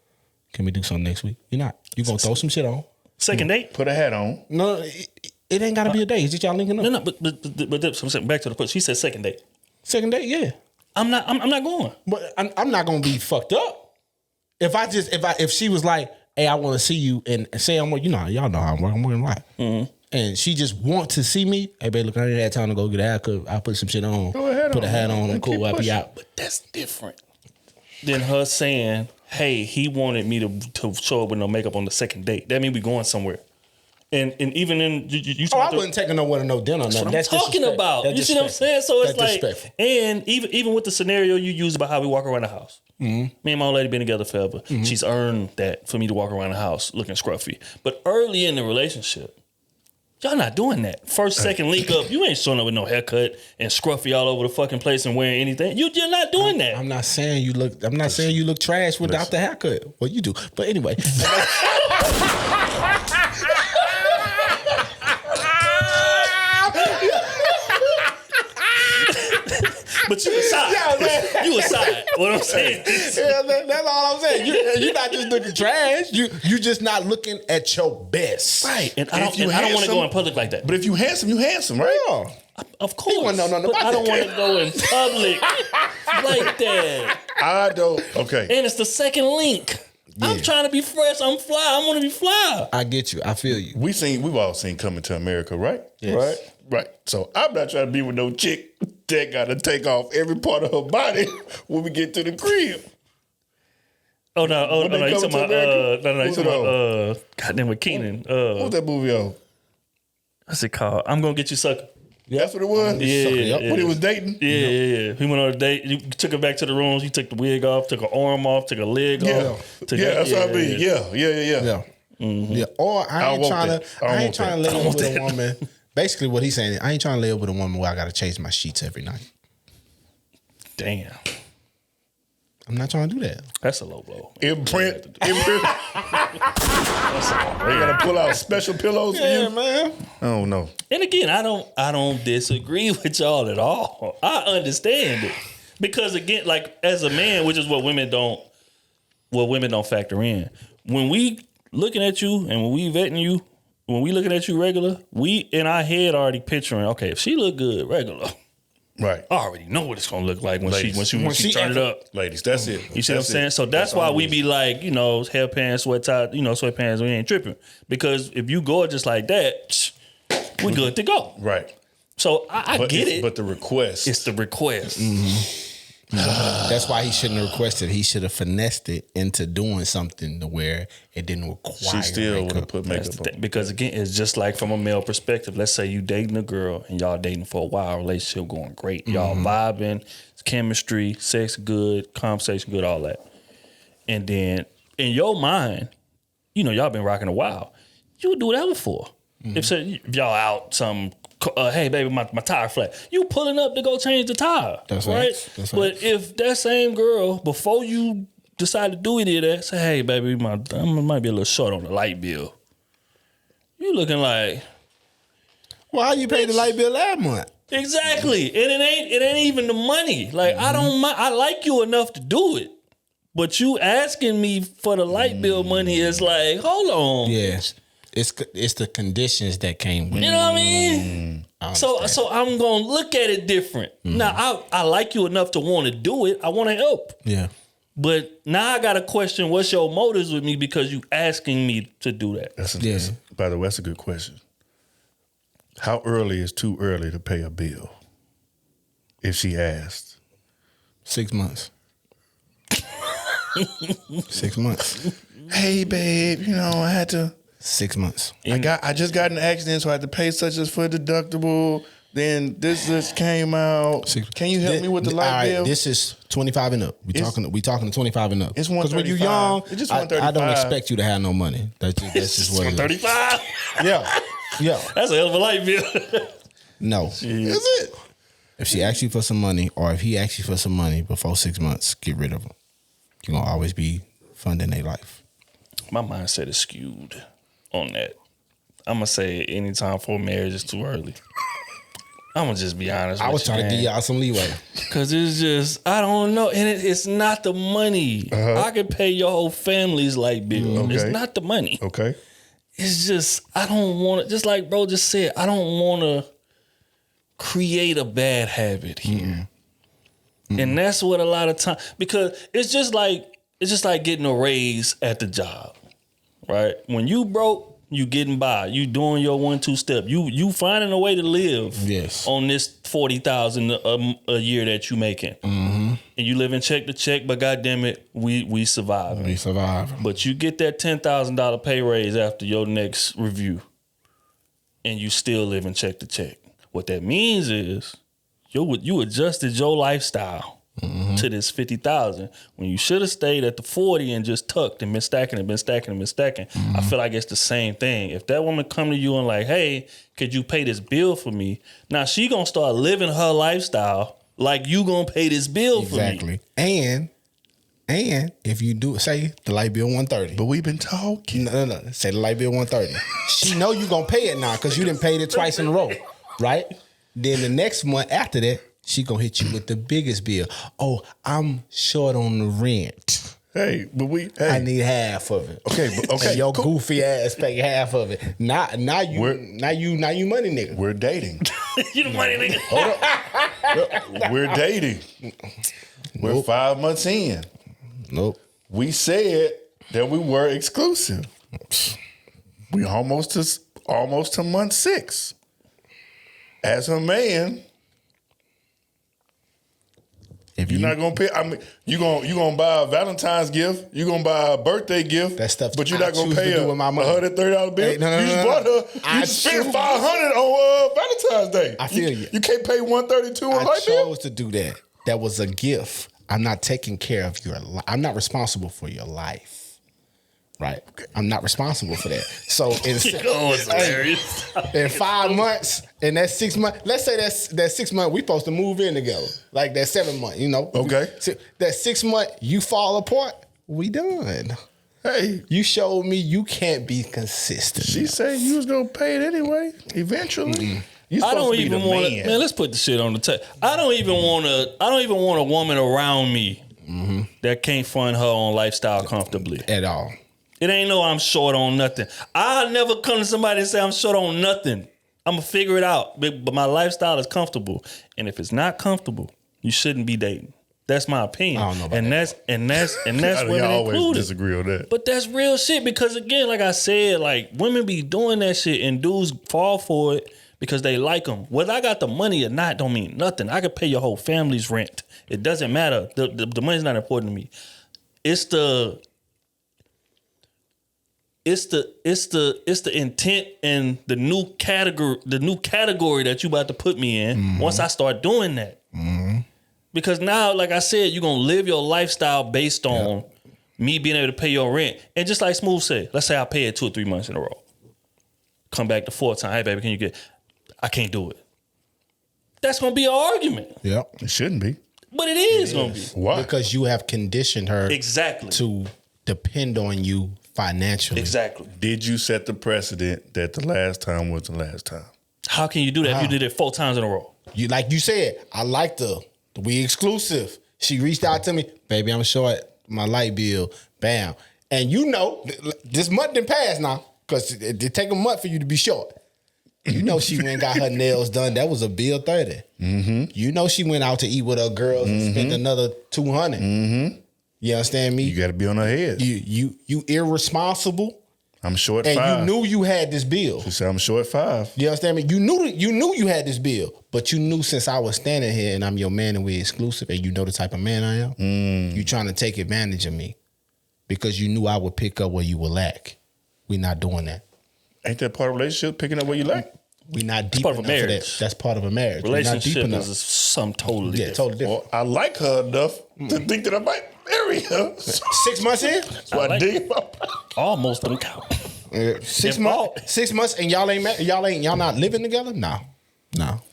Can we do something next week?" You're not. You gonna throw some shit on. Second date. Put a hat on. No, it ain't gotta be a date. It's just y'all linking up. No, but so back to the point. She said second date. Second date, yeah. I'm not going. But I'm not gonna be fucked up. If she was like, hey, I want to see you, and say I'm y'all know how I'm working live. And she just want to see me. Hey, babe, look, I ain't had time to go get a haircut. I'll put some shit on. Put a hat on and cool. I'll be out. But that's different than her saying, hey, he wanted me to show up with no makeup on the second date. That means we going somewhere. And even in you I wasn't taking nowhere to no dinner. That's what I'm talking about. You see what I'm saying? So it's like, and even with the scenario you use about how we walk around the house. Me and my old lady been together forever. She's earned that for me to walk around the house looking scruffy. But early in the relationship, y'all not doing that. First, second link up, you ain't showing up with no haircut and scruffy all over the fucking place and wearing anything. You're not doing that. I'm not saying you look trash without the haircut. Well, you do. But anyway. But you aside. Yeah, you aside. What I'm saying. Yeah, that's all I'm saying. You're not just looking trash. You just not looking at your best. Right. And I don't want to go in public like that. But if you handsome, right? Yeah. Of course. But I don't want to go in public like that. I don't. Okay. And it's the second link. Yeah. I'm trying to be fresh. I'm fly. I want to be fly. I get you. I feel you. We've all seen Coming to America, right? Yes. Right. So I'm not trying to be with no chick that got to take off every part of her body when we get to the crib. Oh no! You talking about? You talking about? Goddamn, with Keenan. What was that movie on? What's it called? I'm Gonna Get You Sucker. Yeah. That's what it was? Yeah. When he was dating? Yeah. He went on a date. He took her back to the rooms. He took the wig off, took her arm off, took her leg off. That's what I mean. Yeah. Yeah. Or I ain't trying to lay up with a woman. Basically, what he's saying, I ain't trying to lay up with a woman where I got to change my sheets every night. Damn. I'm not trying to do that. That's a low blow. Imprint. You got to pull out special pillows for you? Yeah, man. I don't know. And again, I don't disagree with y'all at all. I understand it. Because again, like as a man, which is what women don't factor in. When we looking at you and when we vetting you, when we looking at you regular, we in our head already picturing, okay, if she look good regular, right, I already know what it's gonna look like when she turn it up. Ladies, that's it. You see what I'm saying? So that's why we be like, hair pants, sweat top, sweatpants, we ain't tripping. Because if you gorgeous like that, we good to go. Right. So I get it. But the request. It's the request. That's why he shouldn't have requested. He should have finessed it into doing something to where it didn't require. She still would have put makeup on. Because again, it's just like from a male perspective. Let's say you dating a girl and y'all dating for a while, relationship going great. Y'all vibing, chemistry, sex good, conversation good, all that. And then in your mind, you know, y'all been rocking a while. You would do whatever for. If y'all out hey baby, my tire flat. You pulling up to go change the tire. That's right. That's but if that same girl, before you decide to do any of that, say, hey baby, I might be a little short on the light bill. You looking like, well, how you pay the light bill last month? Exactly. And it ain't even the money. Like I don't mind. I like you enough to do it. But you asking me for the light bill money is like, hold on. Yes. It's the conditions that came with it. You know what I mean? So I'm gonna look at it different. Now I like you enough to want to do it. I want to help. Yeah. But now I got to question what's your motives with me because you asking me to do that. By the way, that's a good question. How early is too early to pay a bill? If she asked. 6 months. 6 months. Hey babe, you know, I had to 6 months. I just got in an accident, so I had to pay such as for deductible. Then this just came out. Can you help me with the light bill? This is 25 and up. We talking 25 and up. It's 135. Because when you're young, it's just I don't expect you to have no money. That's just what it is. 135. Yeah. That's a hell of a light bill. No. Is it? If she asks you for some money, or if he asks you for some money before 6 months, get rid of them. You're gonna always be funding their life. My mindset is skewed on that. I'm gonna say anytime for marriage is too early. I'm gonna just be honest. I was trying to give y'all some leeway because it's just I don't know, and it's not the money. I could pay your whole family's light bill. Okay. It's not the money. Okay. It's just I don't want to. Just like bro just said, I don't want to create a bad habit here, and that's what a lot of time because it's just like getting a raise at the job, right? When you broke. You getting by. You doing your 1-2 step. You finding a way to live on this $40,000 a year that you making. And you living check to check, but goddamn it, we surviving. We surviving. But you get that $10,000 pay raise after your next review, and you still living check to check. What that means is you adjusted your lifestyle to this 50,000 when you should have stayed at the 40 and just tucked and been stacking. I feel like it's the same thing. If that woman come to you and like, hey, could you pay this bill for me? Now she gonna start living her lifestyle like you gonna pay this bill for me. Exactly. And if you do say the light bill 130, but we've been talking. No. Say the light bill 130. She know you gonna pay it now because you didn't pay it twice in a row, right? Then the next month after that. She gonna hit you with the biggest bill. Oh, I'm short on the rent. Hey, but I need half of it. Okay. And your goofy ass pay half of it. Now you money nigga. We're dating. You the money nigga. Hold up. We're dating. We're 5 months in. Nope. We said that we were exclusive. We almost to month 6. As a man. If you're not gonna pay, I mean, you gonna buy a Valentine's gift, you gonna buy a birthday gift, that stuff. But you're not gonna pay a $130 bill. Hey, no, you just bought her. You spent $500 on Valentine's Day. I feel you. You can't pay $132 on light bill. I chose to do that. That was a gift. I'm not taking care of your life. I'm not responsible for your life. Right. I'm not responsible for that. So in 5 months, in that 6 months, let's say that 6 month we supposed to move in together. Like that 7 month, you know. Okay. That 6 month you fall apart, we done. Hey. You showed me you can't be consistent. She said you was gonna pay it anyway, eventually. I don't even want to. Man, let's put the shit on the table. I don't even want a woman around me that can't fund her own lifestyle comfortably at all. It ain't no I'm short on nothing. I'll never come to somebody and say I'm short on nothing. I'm gonna figure it out. But my lifestyle is comfortable, and if it's not comfortable, you shouldn't be dating. That's my opinion. I don't know about that's women I always included. disagree on that. But that's real shit because again, like I said, like women be doing that shit and dudes fall for it because they like them. Whether I got the money or not don't mean nothing. I could pay your whole family's rent. It doesn't matter. The money's not important to me. It's the intent and the new category that you about to put me in once I start doing that. Because now, like I said, you're gonna live your lifestyle based on me being able to pay your rent. And just like Smooth said, let's say I pay it 2 or 3 months in a row. Come back the 4th time, hey baby, can you get? I can't do it. That's gonna be an argument. Yeah, it shouldn't be, but it is gonna be. Why? Because you have conditioned her exactly to depend on you financially. Exactly. Did you set the precedent that the last time was the last time? How can you do that if you did it 4 times in a row? You like you said, I like we exclusive. She reached out to me, baby, I'm short my light bill. Bam. And you know, this month didn't pass now, because it take a month for you to be short. You know she went and got her nails done. That was a bill 30. You know she went out to eat with her girls and spent another 200. You understand me? You got to be on her head. You irresponsible. I'm short and 5. And you knew you had this bill. She said I'm short 5. You understand me? You knew you had this bill, but you knew since I was standing here and I'm your man and we're exclusive, and you know the type of man I am. You trying to take advantage of me because you knew I would pick up where you would lack. We're not doing that. Ain't that part of a relationship, picking up where you lack? We're not deep enough for that. That's part of a marriage. Relationship we're not deep enough. is something totally different. Totally different. Well, I like her enough to think that I might marry her. 6 months in? So I dig up. Almost don't count. 6 months. 6 months, and y'all ain't married. Y'all not living together? No.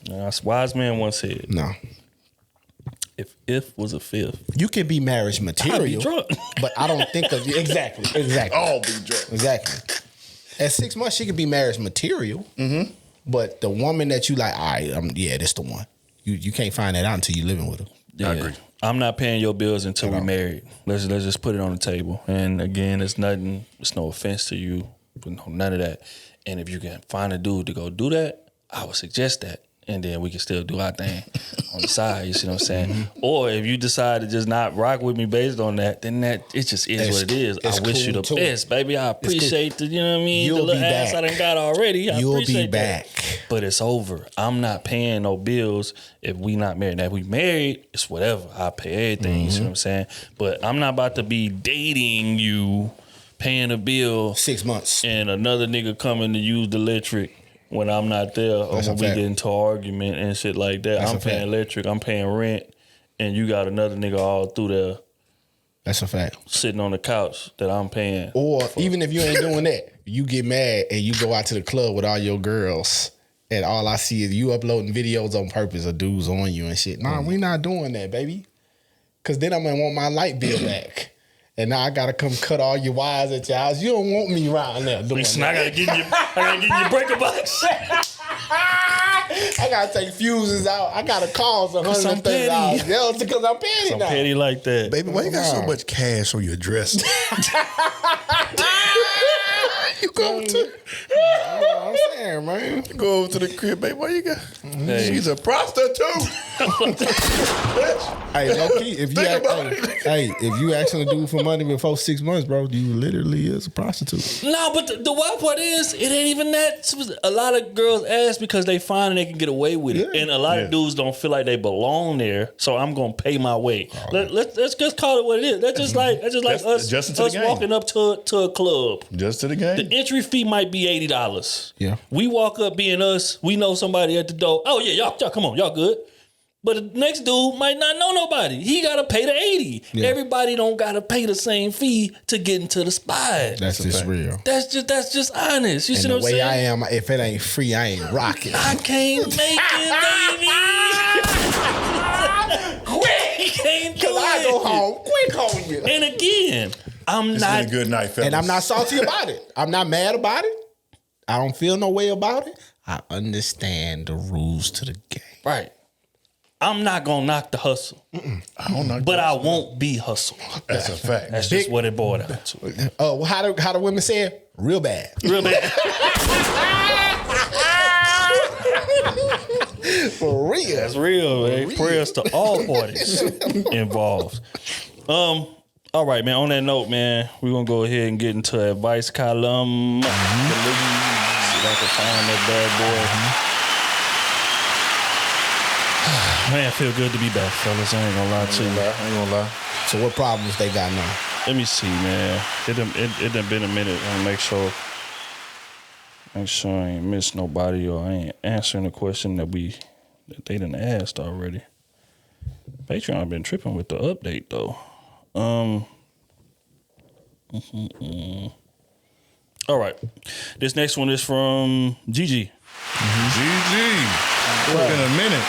That's wise man once said. No. If was a fifth, you can be marriage material. I'd be drunk. But I don't think of exactly. All be drunk. Exactly. At 6 months, she could be marriage material. But the woman that you like, all right, this the one. You can't find that out until you living with her. Yeah. I agree. I'm not paying your bills until we're married. Let's just put it on the table. And again, it's nothing. It's no offense to you, but none of that. And if you can find a dude to go do that, I would suggest that. And then we can still do our thing on the side. You see what I'm saying? Or if you decide to just not rock with me based on that, then it just is what it is. I wish you the best, baby. I appreciate the, you know what I mean? The little ass I done got already. You'll be back. But it's over. I'm not paying no bills if we not married. Now, if we married, it's whatever. I pay everything. You see what I'm saying? But I'm not about to be dating you, paying a bill 6 months, and another nigga coming to use the electric when I'm not there. I'm gonna be getting into an argument and shit like that. I'm paying electric, I'm paying rent, and you got another nigga all through there. That's a fact. Sitting on the couch that I'm paying. Or even if you ain't doing that, you get mad and you go out to the club with all your girls, and all I see is you uploading videos on purpose of dudes on you and shit. Nah, we not doing that, baby. Cause then I'm gonna want my light bill back. And now I gotta come cut all your wires at your house. You don't want me around there doing that. I gotta give you breaker box. I gotta take fuses out. I gotta cause $130. Yeah, because I'm petty now. I'm petty like that. Baby, why you got so much cash on your dress? You go to... I'm saying, man. You go over to the crib, baby. Why you got... She's a prostitute. Hey, low key, if you asking a dude for money before 6 months, bro, you literally is a prostitute. No, but the wild part is, it ain't even that. A lot of girls ask because they find they can get away with it. And a lot of dudes don't feel like they belong there, so I'm going to pay my way. Let's just call it what it is. That's just like us walking up to a club. Just to the game. The entry fee might be $80. Yeah. We walk up being us. We know somebody at the door. Oh, yeah, y'all come on. Y'all good. But the next dude might not know nobody. He got to pay the 80. Yeah. Everybody don't got to pay the same fee to get into the spot. That's just real. That's just honest. You see what I'm saying? The way I am, if it ain't free, I ain't rocking. I can't make it, baby. Quick! Because I go home quick on you. And again, It's been a good night, fellas. And I'm not salty about it. I'm not mad about it. I don't feel no way about it. I understand the rules to the game. Right. I'm not gonna knock the hustle. I don't knock but I won't be hustle. That's a fact. That's just what it boiled down to. Oh, how the women say it? Real bad. Real bad. For real. That's real, man. Prayers to all parties involved. All right, man. On that note, man, we're gonna go ahead and get into advice column. See if I can find that bad boy. Man, feel good to be back, fellas. I ain't gonna lie to you. I ain't gonna lie. So what problems they got now? Let me see, man. It done been a minute. I'll make sure I ain't missed nobody or I ain't answering the question that they done asked already. Patreon been tripping with the update though. All right. This next one is from Gigi. GG. It's been a minute.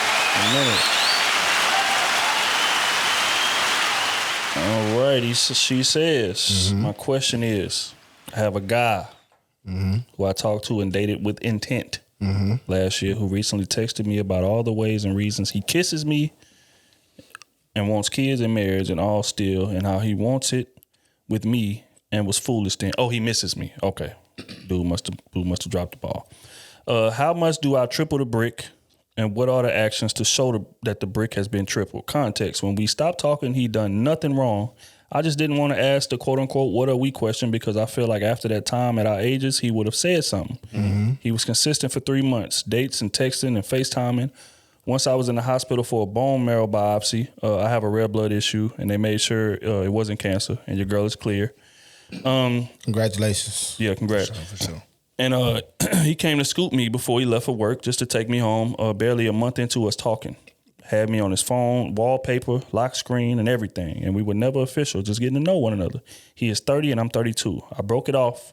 All righty. So she says, my question is, I have a guy who I talked to and dated with intent last year who recently texted me about all the ways and reasons he kisses me and wants kids and marriage and all still, and how he wants it with me and was foolish then. Oh, he misses me. Okay. Dude must have dropped the ball. How much do I triple the brick, and what are the actions to show that the brick has been tripled? Context: when we stopped talking, he done nothing wrong. I just didn't want to ask the quote unquote "what are we" question because I feel like after that time at our ages, he would have said something. He was consistent for 3 months, dates and texting and FaceTiming. Once I was in the hospital for a bone marrow biopsy. I have a red blood issue, and they made sure it wasn't cancer, and your girl is clear. Congratulations. Yeah, congrats. For sure. And he came to scoop me before he left for work just to take me home. Barely a month into us talking. Had me on his phone, wallpaper, lock screen, and everything. And we were never official, just getting to know one another. He is 30 and I'm 32. I broke it off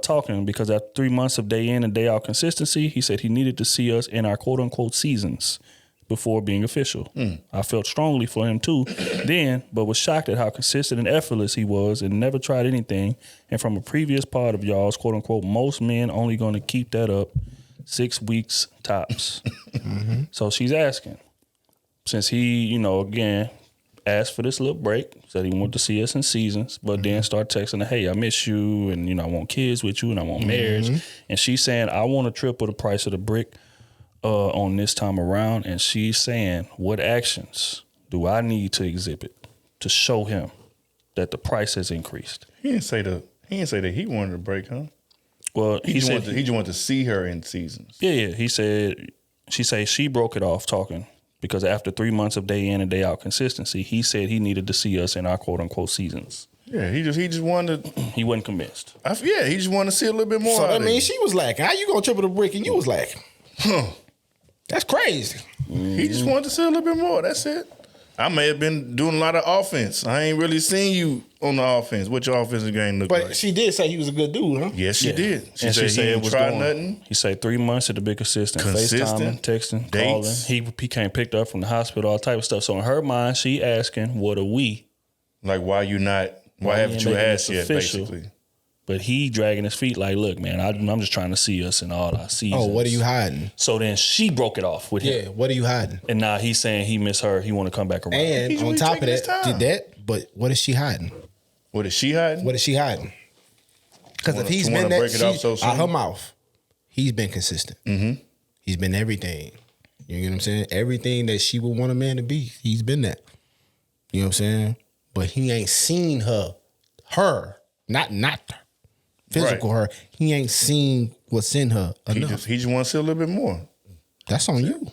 talking because after 3 months of day in and day out consistency, he said he needed to see us in our quote unquote seasons before being official. I felt strongly for him too then, but was shocked at how consistent and effortless he was and never tried anything. And from a previous part of y'all's quote unquote, most men only going to keep that up 6 weeks tops. So she's asking, since he, again, asked for this little break, said he wanted to see us in seasons, but then start texting her, hey, I miss you, and I want kids with you, and I want marriage. And she's saying, I want to triple the price of the brick on this time around. And she's saying, what actions do I need to exhibit to show him that the price has increased? He didn't say that he wanted a break, huh? Well, he just wanted to see her in seasons. Yeah. She said she broke it off talking because after 3 months of day in and day out consistency, he said he needed to see us in our quote unquote seasons. Yeah, he just wanted. He wasn't convinced. He just wanted to see a little bit more. So that means she was lacking. How you gonna triple the brick and you was lacking? That's crazy. He just wanted to see a little bit more. That's it. I may have been doing a lot of offense. I ain't really seen you on the offense. What your offensive game look like? But she did say he was a good dude, huh? Yes, she did. She said he didn't try nothing. He said 3 months to be consistent. FaceTiming, texting, dates. calling. He came picked up from the hospital, all type of stuff. So in her mind, she asking, what are we? Like, why haven't you asked yet, basically? But he dragging his feet like, look, man, I'm just trying to see us in all our seasons. Oh, what are you hiding? So then she broke it off with him. Yeah, what are you hiding? And now he's saying he miss her. He want to come back around. And He's on really top of taking his that, time. did that, but what is she hiding? What is she hiding? What is she hiding? Because if he's been break it off so soon? out her mouth, he's been consistent. He's been everything. You know what I'm saying? Everything that she would want a man to be, he's been that. You know what I'm saying? But he ain't seen her, not physical her. He ain't seen what's in her enough. He just want to see a little bit more. That's on you.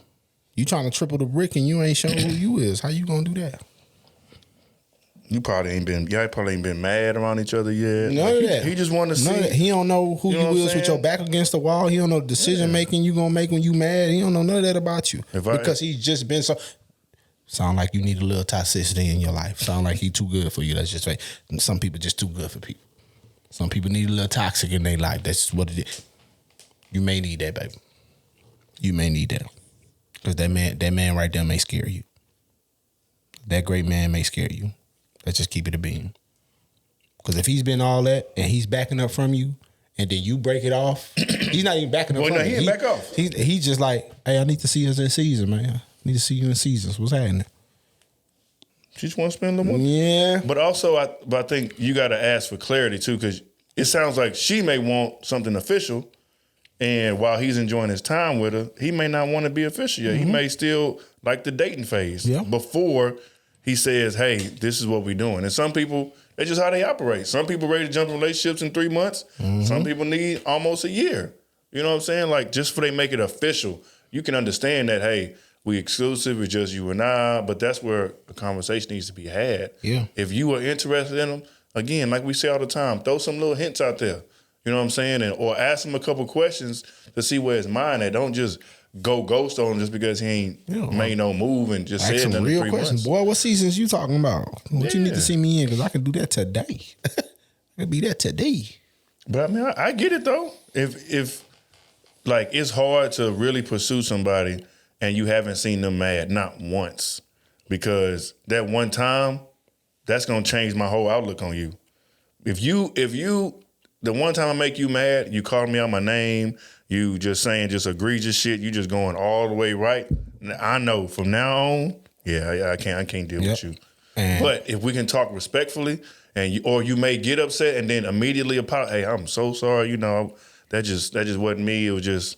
You trying to triple the brick and you ain't showing who you is. How you gonna do that? Y'all probably ain't been mad around each other yet. None of that. He just want to see. He don't know who You know what you I'm is with saying? your back against the wall. He don't know the decision making you gonna make when you mad. He don't know none of that about you. Because he's just been so. Sound like you need a little toxicity in your life. Sound like he too good for you. That's just right. Some people just too good for people. Some people need a little toxic in their life. That's what it is. You may need that, baby. You may need that. Because that man right there may scare you. That great man may scare you. Let's just keep it a beam. Because if he's been all that and he's backing up from you and then you break it off, he's not even backing up from you. He ain't back off. He's just like, hey, I need to see us in season, man. I need to see you in seasons. What's happening? She just want to spend a little more. Yeah. But also, I think you got to ask for clarity, too, because it sounds like she may want something official, and while he's enjoying his time with her, he may not want to be official yet. He may still like the dating phase before he says, hey, this is what we're doing. And some people, that's just how they operate. Some people ready to jump in relationships in 3 months. Some people need almost a year. You know what I'm saying? Like, just for they make it official, you can understand that, hey, we exclusive, it's just you and I. But that's where a conversation needs to be had. Yeah. If you are interested in them, again, like we say all the time, throw some little hints out there. You know what I'm saying? Or ask him a couple questions to see where his mind at. Don't just go ghost on him just because he ain't made no move and just said some nothing real 3 questions. months. Boy, what seasons you talking about? What you need to see me in? Because I can do that today. I can be that today. But I mean, I get it though. If like it's hard to really pursue somebody and you haven't seen them mad, not once, because that one time, that's gonna change my whole outlook on you. If you the one time I make you mad, you call me out my name, you just saying just egregious shit, you just going all the way right. I know from now on, I can't deal with you. But if we can talk respectfully, and you may get upset and then immediately apologize. Hey, I'm so sorry. You know, that just wasn't me. It was just,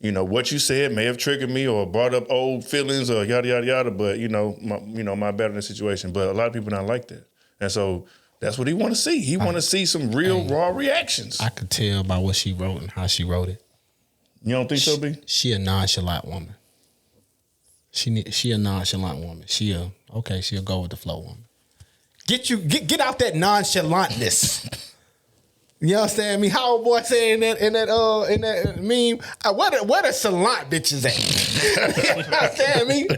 you know, what you said may have triggered me or brought up old feelings or yada yada yada. But my bad in the situation. But a lot of people not like that, and so that's what he want to see. He want to see some real raw reactions. I could tell by what she wrote and how she wrote it. You don't think so, B? She a nonchalant woman. She a nonchalant woman. She'll go with the flow woman. Get out that nonchalantness. You understand me? How old boy saying in that meme? Where the chalant bitches at? You understand me?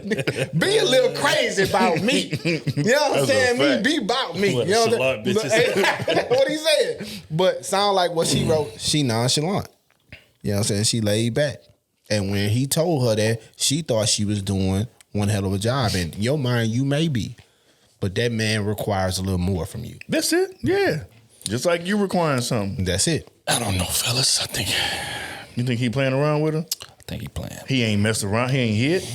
Be a little crazy about me. You understand me? Be about me. What you know chalant bitches? what he said? But sound like what she wrote. She nonchalant. You know what I'm saying? She laid back. And when he told her that, she thought she was doing one hell of a job. And in your mind, you may be. But that man requires a little more from you. That's it. Yeah. Just like you requiring something. That's it. I don't know, fellas. You think he playing around with her? I think he playing. He ain't messed around. He ain't hit.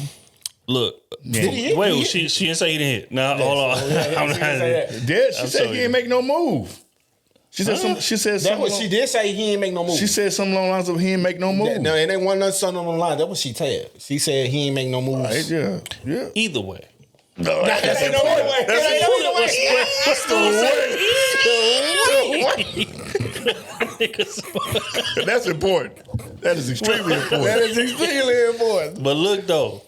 Look. Yeah. Wait, she didn't say he didn't hit. No, hold on. She said he ain't make no move. She said That's something. what she did say. He ain't make no move. She said something along the lines of he ain't make no move. No, and they wasn't something on the line. That's what she said. She said he ain't make no moves. Right, yeah. Either way. No, that's ain't no way. That's important. That is extremely important. But look though,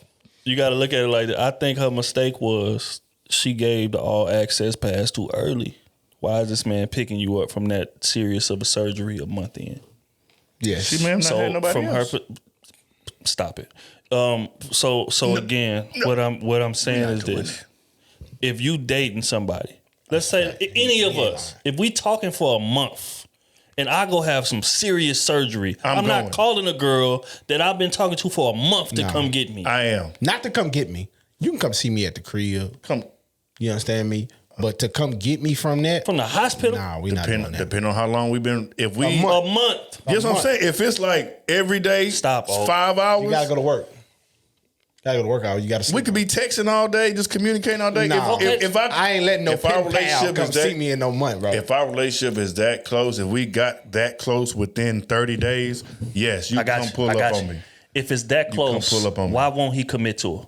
you got to look at it like that. I think her mistake was she gave the all access pass too early. Why is this man picking you up from that serious of a surgery a month in? Yes. She may have not had nobody else. Stop it. Again, what I'm saying is this: if you dating somebody, let's say any of us, if we talking for a month, and I go have some serious surgery, I'm not calling a girl that I've been talking to for a month to come get me. I am not to come get me. You can come see me at the crib. Come, you understand me? But to come get me from the hospital, nah, we not doing that. Depending on how long we've been. If we a month. Yes, I'm saying if it's like every day, 5 hours. You gotta go to work. Gotta go to work hours. You gotta sleep. We could be texting all day, just communicating all day. Nah, if I ain't letting no pen pal come see me in no month, bro. If our relationship is that close, if we got that close within 30 days, yes, you come pull up on me. If it's that close, pull up on me. Why won't he commit to her?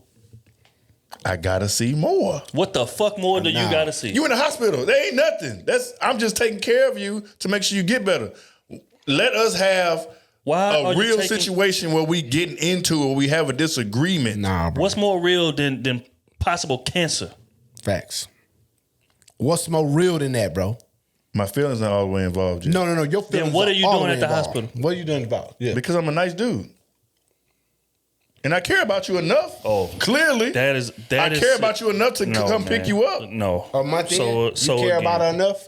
I gotta see more. What the fuck more do you gotta see? You in the hospital. There ain't nothing. I'm just taking care of you to make sure you get better. Let us have a real situation where we getting into or we have a disagreement. Nah, bro. What's more real than possible cancer? Facts. What's more real than that, bro? My feelings not all the way involved. No. Your feelings. Then what are you doing at the hospital? What are you doing about? Yeah. Because I'm a nice dude. And I care about you enough. Oh, clearly. I care about you enough to come pick you up. No. A month in, you care about her enough?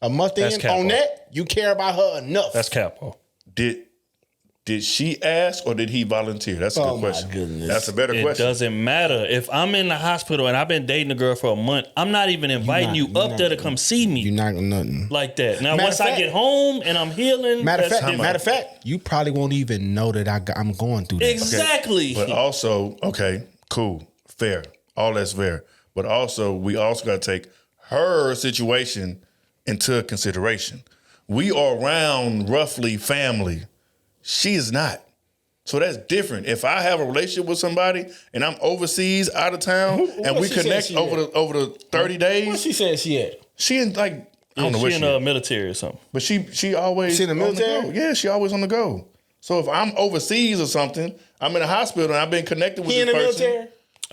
A month in on that, you care about her enough. That's capo. Did she ask or did he volunteer? That's a good question. Goodness. That's a better question. It doesn't matter. If I'm in the hospital and I've been dating a girl for a month, I'm not even inviting you up there to come see me. You're not nothing like that. Now, once I get home and I'm healing, matter of fact, you probably won't even know that I'm going through that. Exactly. Okay. But also, okay, cool, fair. All that's fair. But also, we also got to take her situation into consideration. We are around roughly family. She is not. So that's different. If I have a relationship with somebody and I'm overseas, out of town, and we connect over the 30 days. What she said she at? She in like, I don't know where she in the military or something. But she always in the military? Yeah, she always on the go. So if I'm overseas or something, I'm in a hospital and I've been connected with He this in the person.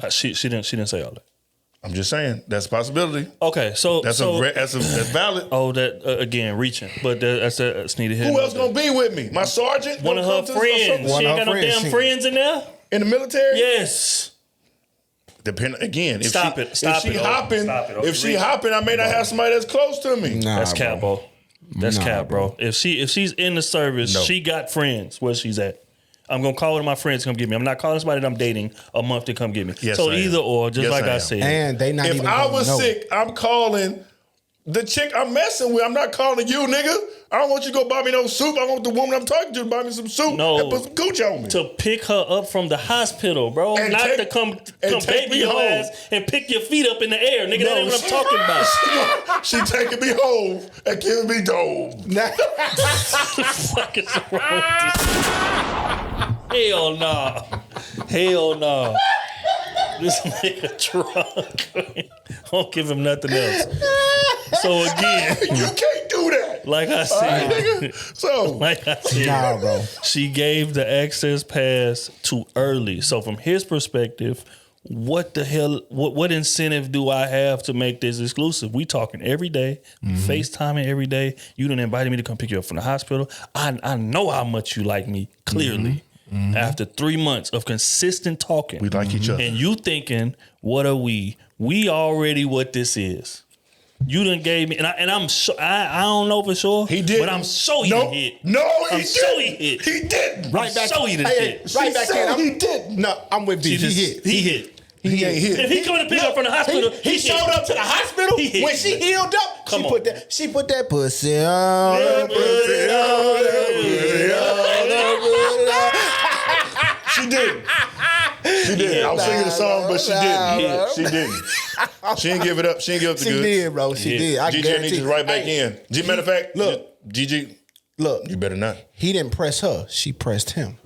military? She didn't say all that. I'm just saying that's a possibility. Okay, so That's valid. Oh, that again reaching, but that's needed here. Who else gonna be with me? My sergeant? One of her friends. She ain't got no damn friends in there. In the military? Yes. Depend again. If Stop she, it. Stop if she it. hopping, Stop it. if she hopping, I may not have somebody that's close to me. Nah, That's cap, bro. That's cap, bro. If she's in the service, No. she got friends where she's at. I'm gonna call one of my friends to come get me. I'm not calling somebody that I'm dating a month to come get me. Yes, so I am. either or, just Yes, like I I am. said. And they not If even I gonna was know. sick, I'm calling the chick I'm messing with. I'm not calling you, nigga. I don't want you to go buy me no soup. I want the woman I'm talking to buy me some soup No. and put some cooch on me. To pick her up from the hospital, bro. And Not take- to come and take baby me your home. ass and pick your feet up in the air. Nigga, that ain't what I'm talking about. She taking me home and giving me dope. What the fuck is wrong with this? Hell no. Hell no. This nigga drunk. Don't give him nothing else. So again, You can't do that. like I said, Nigga. So like I said, Nah, bro. she gave the access pass too early. So from his perspective, what the hell? What incentive do I have to make this exclusive? We talking every day, FaceTiming every day. You done invited me to come pick you up from the hospital. I know how much you like me clearly. After 3 months of consistent talking, we like each other. and you thinking, what are we? We already what this is. You done gave me, and I'm so, I don't know for sure. He did, but I'm so he no, hit. No, he I'm didn't. so he hit. He didn't. Right back. So he done Hey, hit. right back She in. said he didn't. No, I'm with B. He hit. He hit. He ain't hit. If he coming to pick up from the hospital, He showed up to the hospital He hit. when she healed up. Come she on. put that pussy on. She didn't. She didn't. I was singing the song, but she didn't. She didn't. She didn't give it up. She didn't give up the She goods. did, bro. She did. I GG, I need guarantee. you right back Hey, in. Matter of fact, look. GG, Look, you better not. he didn't press her. She pressed him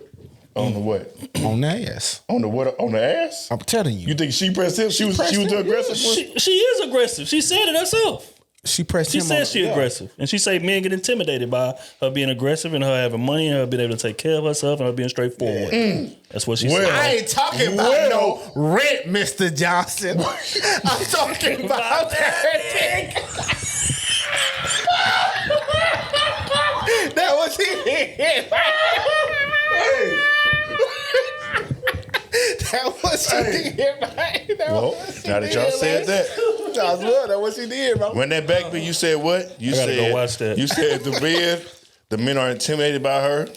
On the what? on the ass. On the what? On the ass? I'm telling you. You think she pressed him? She was pressed the him, aggressive one? She is aggressive. She said it herself. She pressed She him. said on she the, aggressive, and she say men get intimidated by her being aggressive and her having money and her being able to take care of herself and her being straightforward. That's what she Well, said. I ain't talking about no rent, Mr. Johnson. I'm talking about that. That was it. That was she did, right? Well, now that y'all said that, that was she did, bro. when that back you said what? You I gotta said go watch that. You said the men are intimidated by her.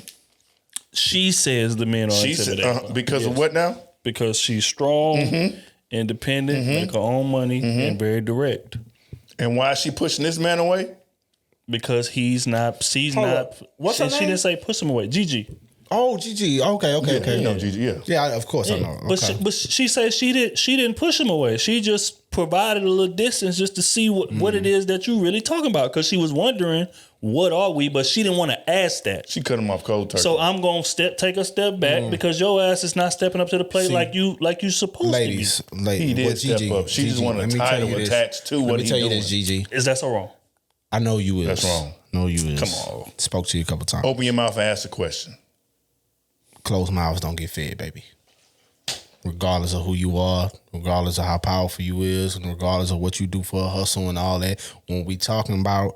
She says the men are She said intimidated because of what now? because she's strong, independent, make her own money, and very direct. And why is she pushing this man away? Because she's not. up. What's her she name? didn't say push him away. Gigi. Oh, GG. Okay. You know, GG, yeah. Yeah, of course I know. But Okay. she said she didn't push him away. She just provided a little distance just to see what it is that you really talking about. Because she was wondering, what are we? But she didn't want to ask that. She cut him off cold turkey. So I'm gonna take a step back because your ass is not stepping up to the plate See, like you supposed Ladies, to He did what step up. She just wanted a let me tell title you this. attached to Let what me he tell you doing. this, Gigi. be. Is that so wrong? I know you is. That's wrong. No, you is. Come on. Spoke to you a couple times. Open your mouth and ask a question. Closed mouths don't get fed, baby. Regardless of who you are, regardless of how powerful you is, and regardless of what you do for a hustle and all that, when we talking about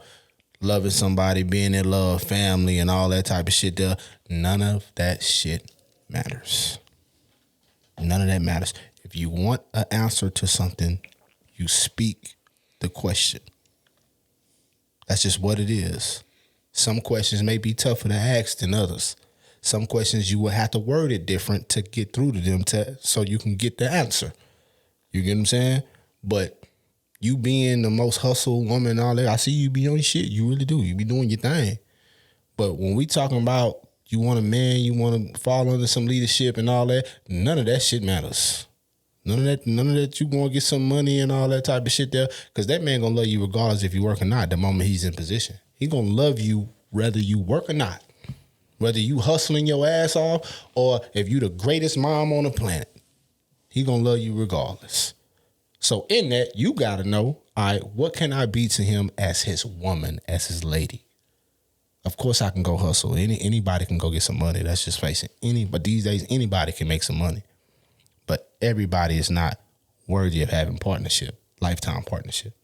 loving somebody, being in love, family, and all that type of shit there, none of that shit matters. None of that matters. If you want an answer to something, you speak the question. That's just what it is. Some questions may be tougher to ask than others. Some questions you will have to word it different to get through to them so you can get the answer. You get what I'm saying? But you being the most hustle woman and all that, I see you be on your shit. You really do. You be doing your thing. But when we talking about you want a man, you want to fall under some leadership and all that, none of that shit matters. None of that you going to get some money and all that type of shit there. Because that man going to love you regardless if you work or not the moment he's in position. He going to love you whether you work or not. Whether you hustling your ass off or if you the greatest mom on the planet, he gonna love you regardless. So in that, you gotta know, all right, what can I be to him as his woman, as his lady? Of course, I can go hustle. Anybody can go get some money. That's just facing but these days, anybody can make some money. But everybody is not worthy of having lifetime partnership.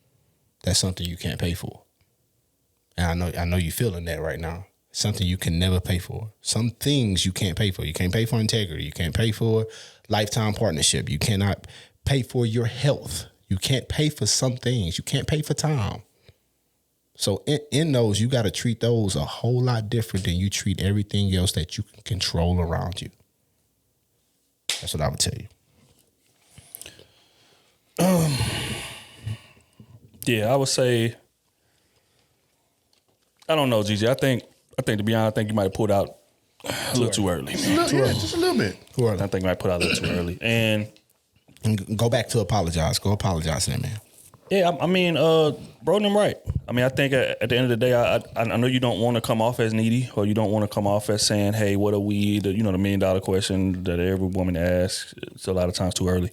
That's something you can't pay for. And I know you're feeling that right now. Something you can never pay for. Some things you can't pay for. You can't pay for integrity. You can't pay for lifetime partnership. You cannot pay for your health. You can't pay for some things. You can't pay for time. So in those, you got to treat those a whole lot different than you treat everything else that you can control around you. That's what I would tell you. Yeah, I would say, I don't know, Gigi. I think to be honest, I think you might have pulled out a little too early. Just a little bit. Too early. I think you might put out a little too early. And go back to apologize. Go apologize to that man. yeah, I mean, bro, I'm right. I mean, I think at the end of the day, I know you don't want to come off as needy, or you don't want to come off as saying, "Hey, what are we?" The $1 million question that every woman asks. It's a lot of times too early.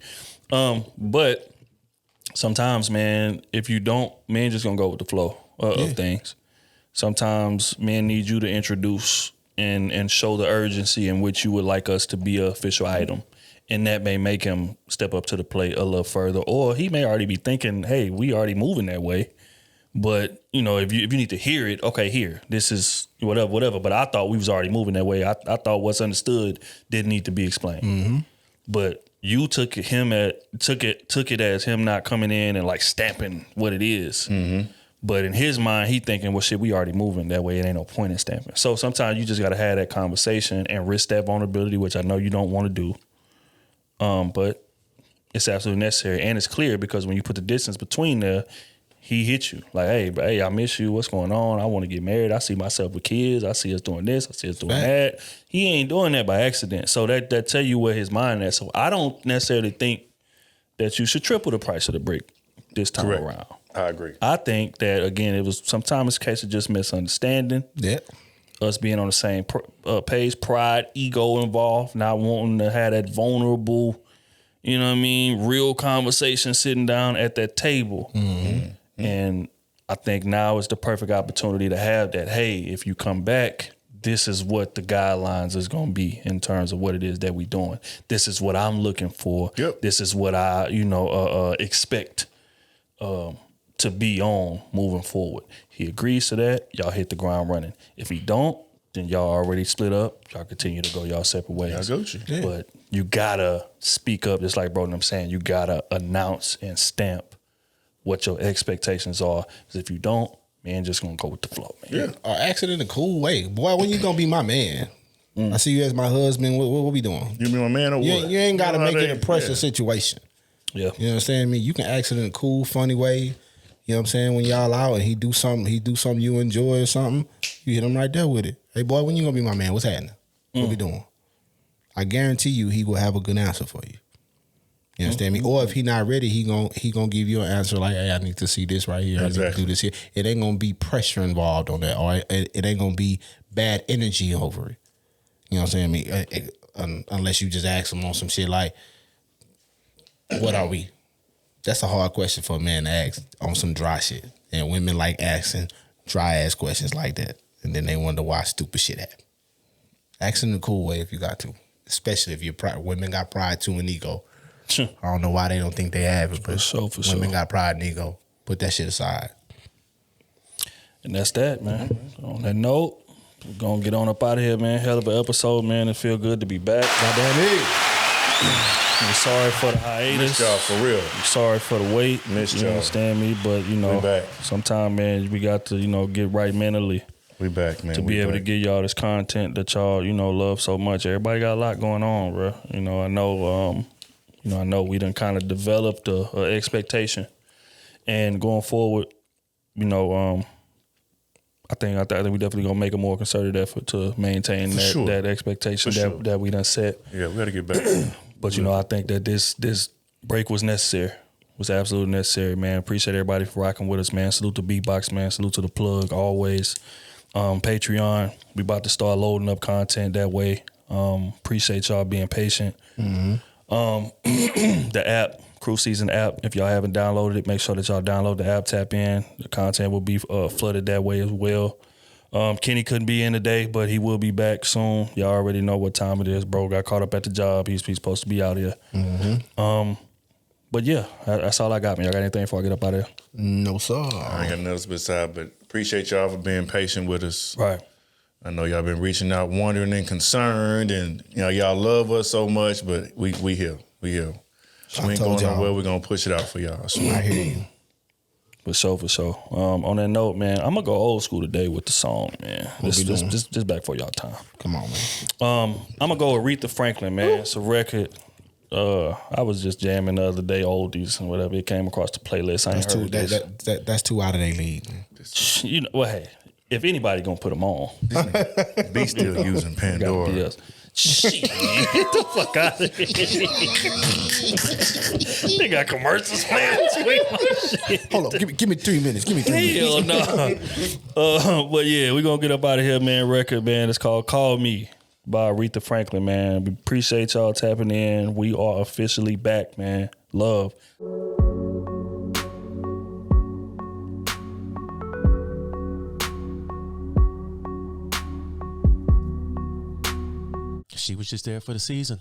But sometimes, man, if you don't, men just gonna go with the flow of things. Sometimes men need you to introduce and show the urgency in which you would like us to be an official item. And that may make him step up to the plate a little further. Or he may already be thinking, hey, we already moving that way. But, if you need to hear it, okay, here. This is whatever. But I thought we was already moving that way. I thought what's understood didn't need to be explained. Mm-hmm. But you took it as him not coming in and like stamping what it is. Mm-hmm. But in his mind, he thinking, well, shit, we already moving that way. It ain't no point in stamping. So sometimes you just got to have that conversation and risk that vulnerability, which I know you don't want to do. But it's absolutely necessary. And it's clear because when you put the distance between there, he hit you. Like, hey, I miss you. What's going on? I want to get married. I see myself with kids. I see us doing this. I see us doing that. He ain't doing that by accident. So that tell you where his mind is. So I don't necessarily think that you should triple the price of the brick this time around. I agree. I think that, again, it was sometimes a case of just misunderstanding. Yeah. Us being on the same page, pride, ego involved, not wanting to have that vulnerable, real conversation sitting down at that table. Mm-hmm. And I think now is the perfect opportunity to have that. Hey, if you come back, this is what the guidelines is going to be in terms of what it is that we doing. This is what I'm looking for. Yep. This is what I, expect to be on moving forward. He agrees to that. Y'all hit the ground running. If he don't, then y'all already split up. Y'all continue to go y'all separate ways. I got you. Yeah. But you gotta speak up, just like bro, I'm saying. You gotta announce and stamp what your expectations are. Because if you don't, man, just gonna go with the flow, man. Yeah, or ask it in a cool way. Boy, when you gonna be my man? I see you as my husband. What we doing? You be my man or what? You ain't gotta make it a pressure situation. Yeah. You know what I'm saying? You can ask it in a cool, funny way. You know what I'm saying? When y'all out and he do something you enjoy or something, you hit him right there with it. Hey boy, when you gonna be my man? What's happening? What we doing? I guarantee you he will have a good answer for you. You understand me? Or if he not ready, he gonna give you an answer like, hey, I need to see this right here. Exactly. I need to do this here. It ain't gonna be pressure involved on that, or it ain't gonna be bad energy over it. You know what I'm saying? Unless you just ask him on some shit like, what are we? That's a hard question for a man to ask on some dry shit. And women like asking dry ass questions like that. And then they wonder why stupid shit happen. Ask in a cool way if you got to. Especially if your women got pride too and ego. I don't know why they don't think they have it, but women got pride and ego. Put that shit aside. And that's that, man. On that note, we're gonna get on up out of here, man. Hell of an episode, man. It feel good to be back. Goddamn it. I'm sorry for the hiatus. Missed y'all for real. I'm sorry for the wait. Missed you y'all. understand me? But We back. sometimes, man, we got to, get right mentally. We back, man. To be able to give y'all this content that y'all, love so much. Everybody got a lot going on, bro. I know we done kind of developed a expectation, and going forward, I think we definitely gonna make a more concerted effort to maintain that expectation that we done set. Yeah, we got to get back. But I think that this break was necessary. Was absolutely necessary, man. Appreciate everybody for rocking with us, man. Salute to Beatbox, man. Salute to the plug, always. Patreon, we about to start loading up content that way. Appreciate y'all being patient. Mm-hmm. The app, Krew Season app, if y'all haven't downloaded it, make sure that y'all download the app, tap in. The content will be flooded that way as well. Kenny couldn't be in today, but he will be back soon. Y'all already know what time it is. Bro got caught up at the job. He's supposed to be out here. But yeah, that's all I got, man. Y'all got anything before I get up out of here? No, sir. I ain't got nothing else besides, but appreciate y'all for being patient with us. Right. I know y'all been reaching out, wondering and concerned, and y'all love us so much, but we here. We here. We ain't going nowhere. We're going to push it out for y'all. So. I hear you. For sure. On that note, man, I'm going to go old school today with the song, man. Just back for y'all time. Come on, man. I'm going to go Aretha Franklin, man. It's a record. I was just jamming the other day, oldies and whatever. It came across the playlist. I ain't heard this. That's too out of their league. You know, well, hey, if anybody going to put them on. Be still using Pandora. Shit, get the fuck out of here. They got commercials playing. Hold on, give me 3 minutes. Give me 3 minutes. Hell no. But yeah, we're going to get up out of here, man. Record, man. It's called Call Me by Aretha Franklin, man. We appreciate y'all tapping in. We are officially back, man. Love. She was just there for the season.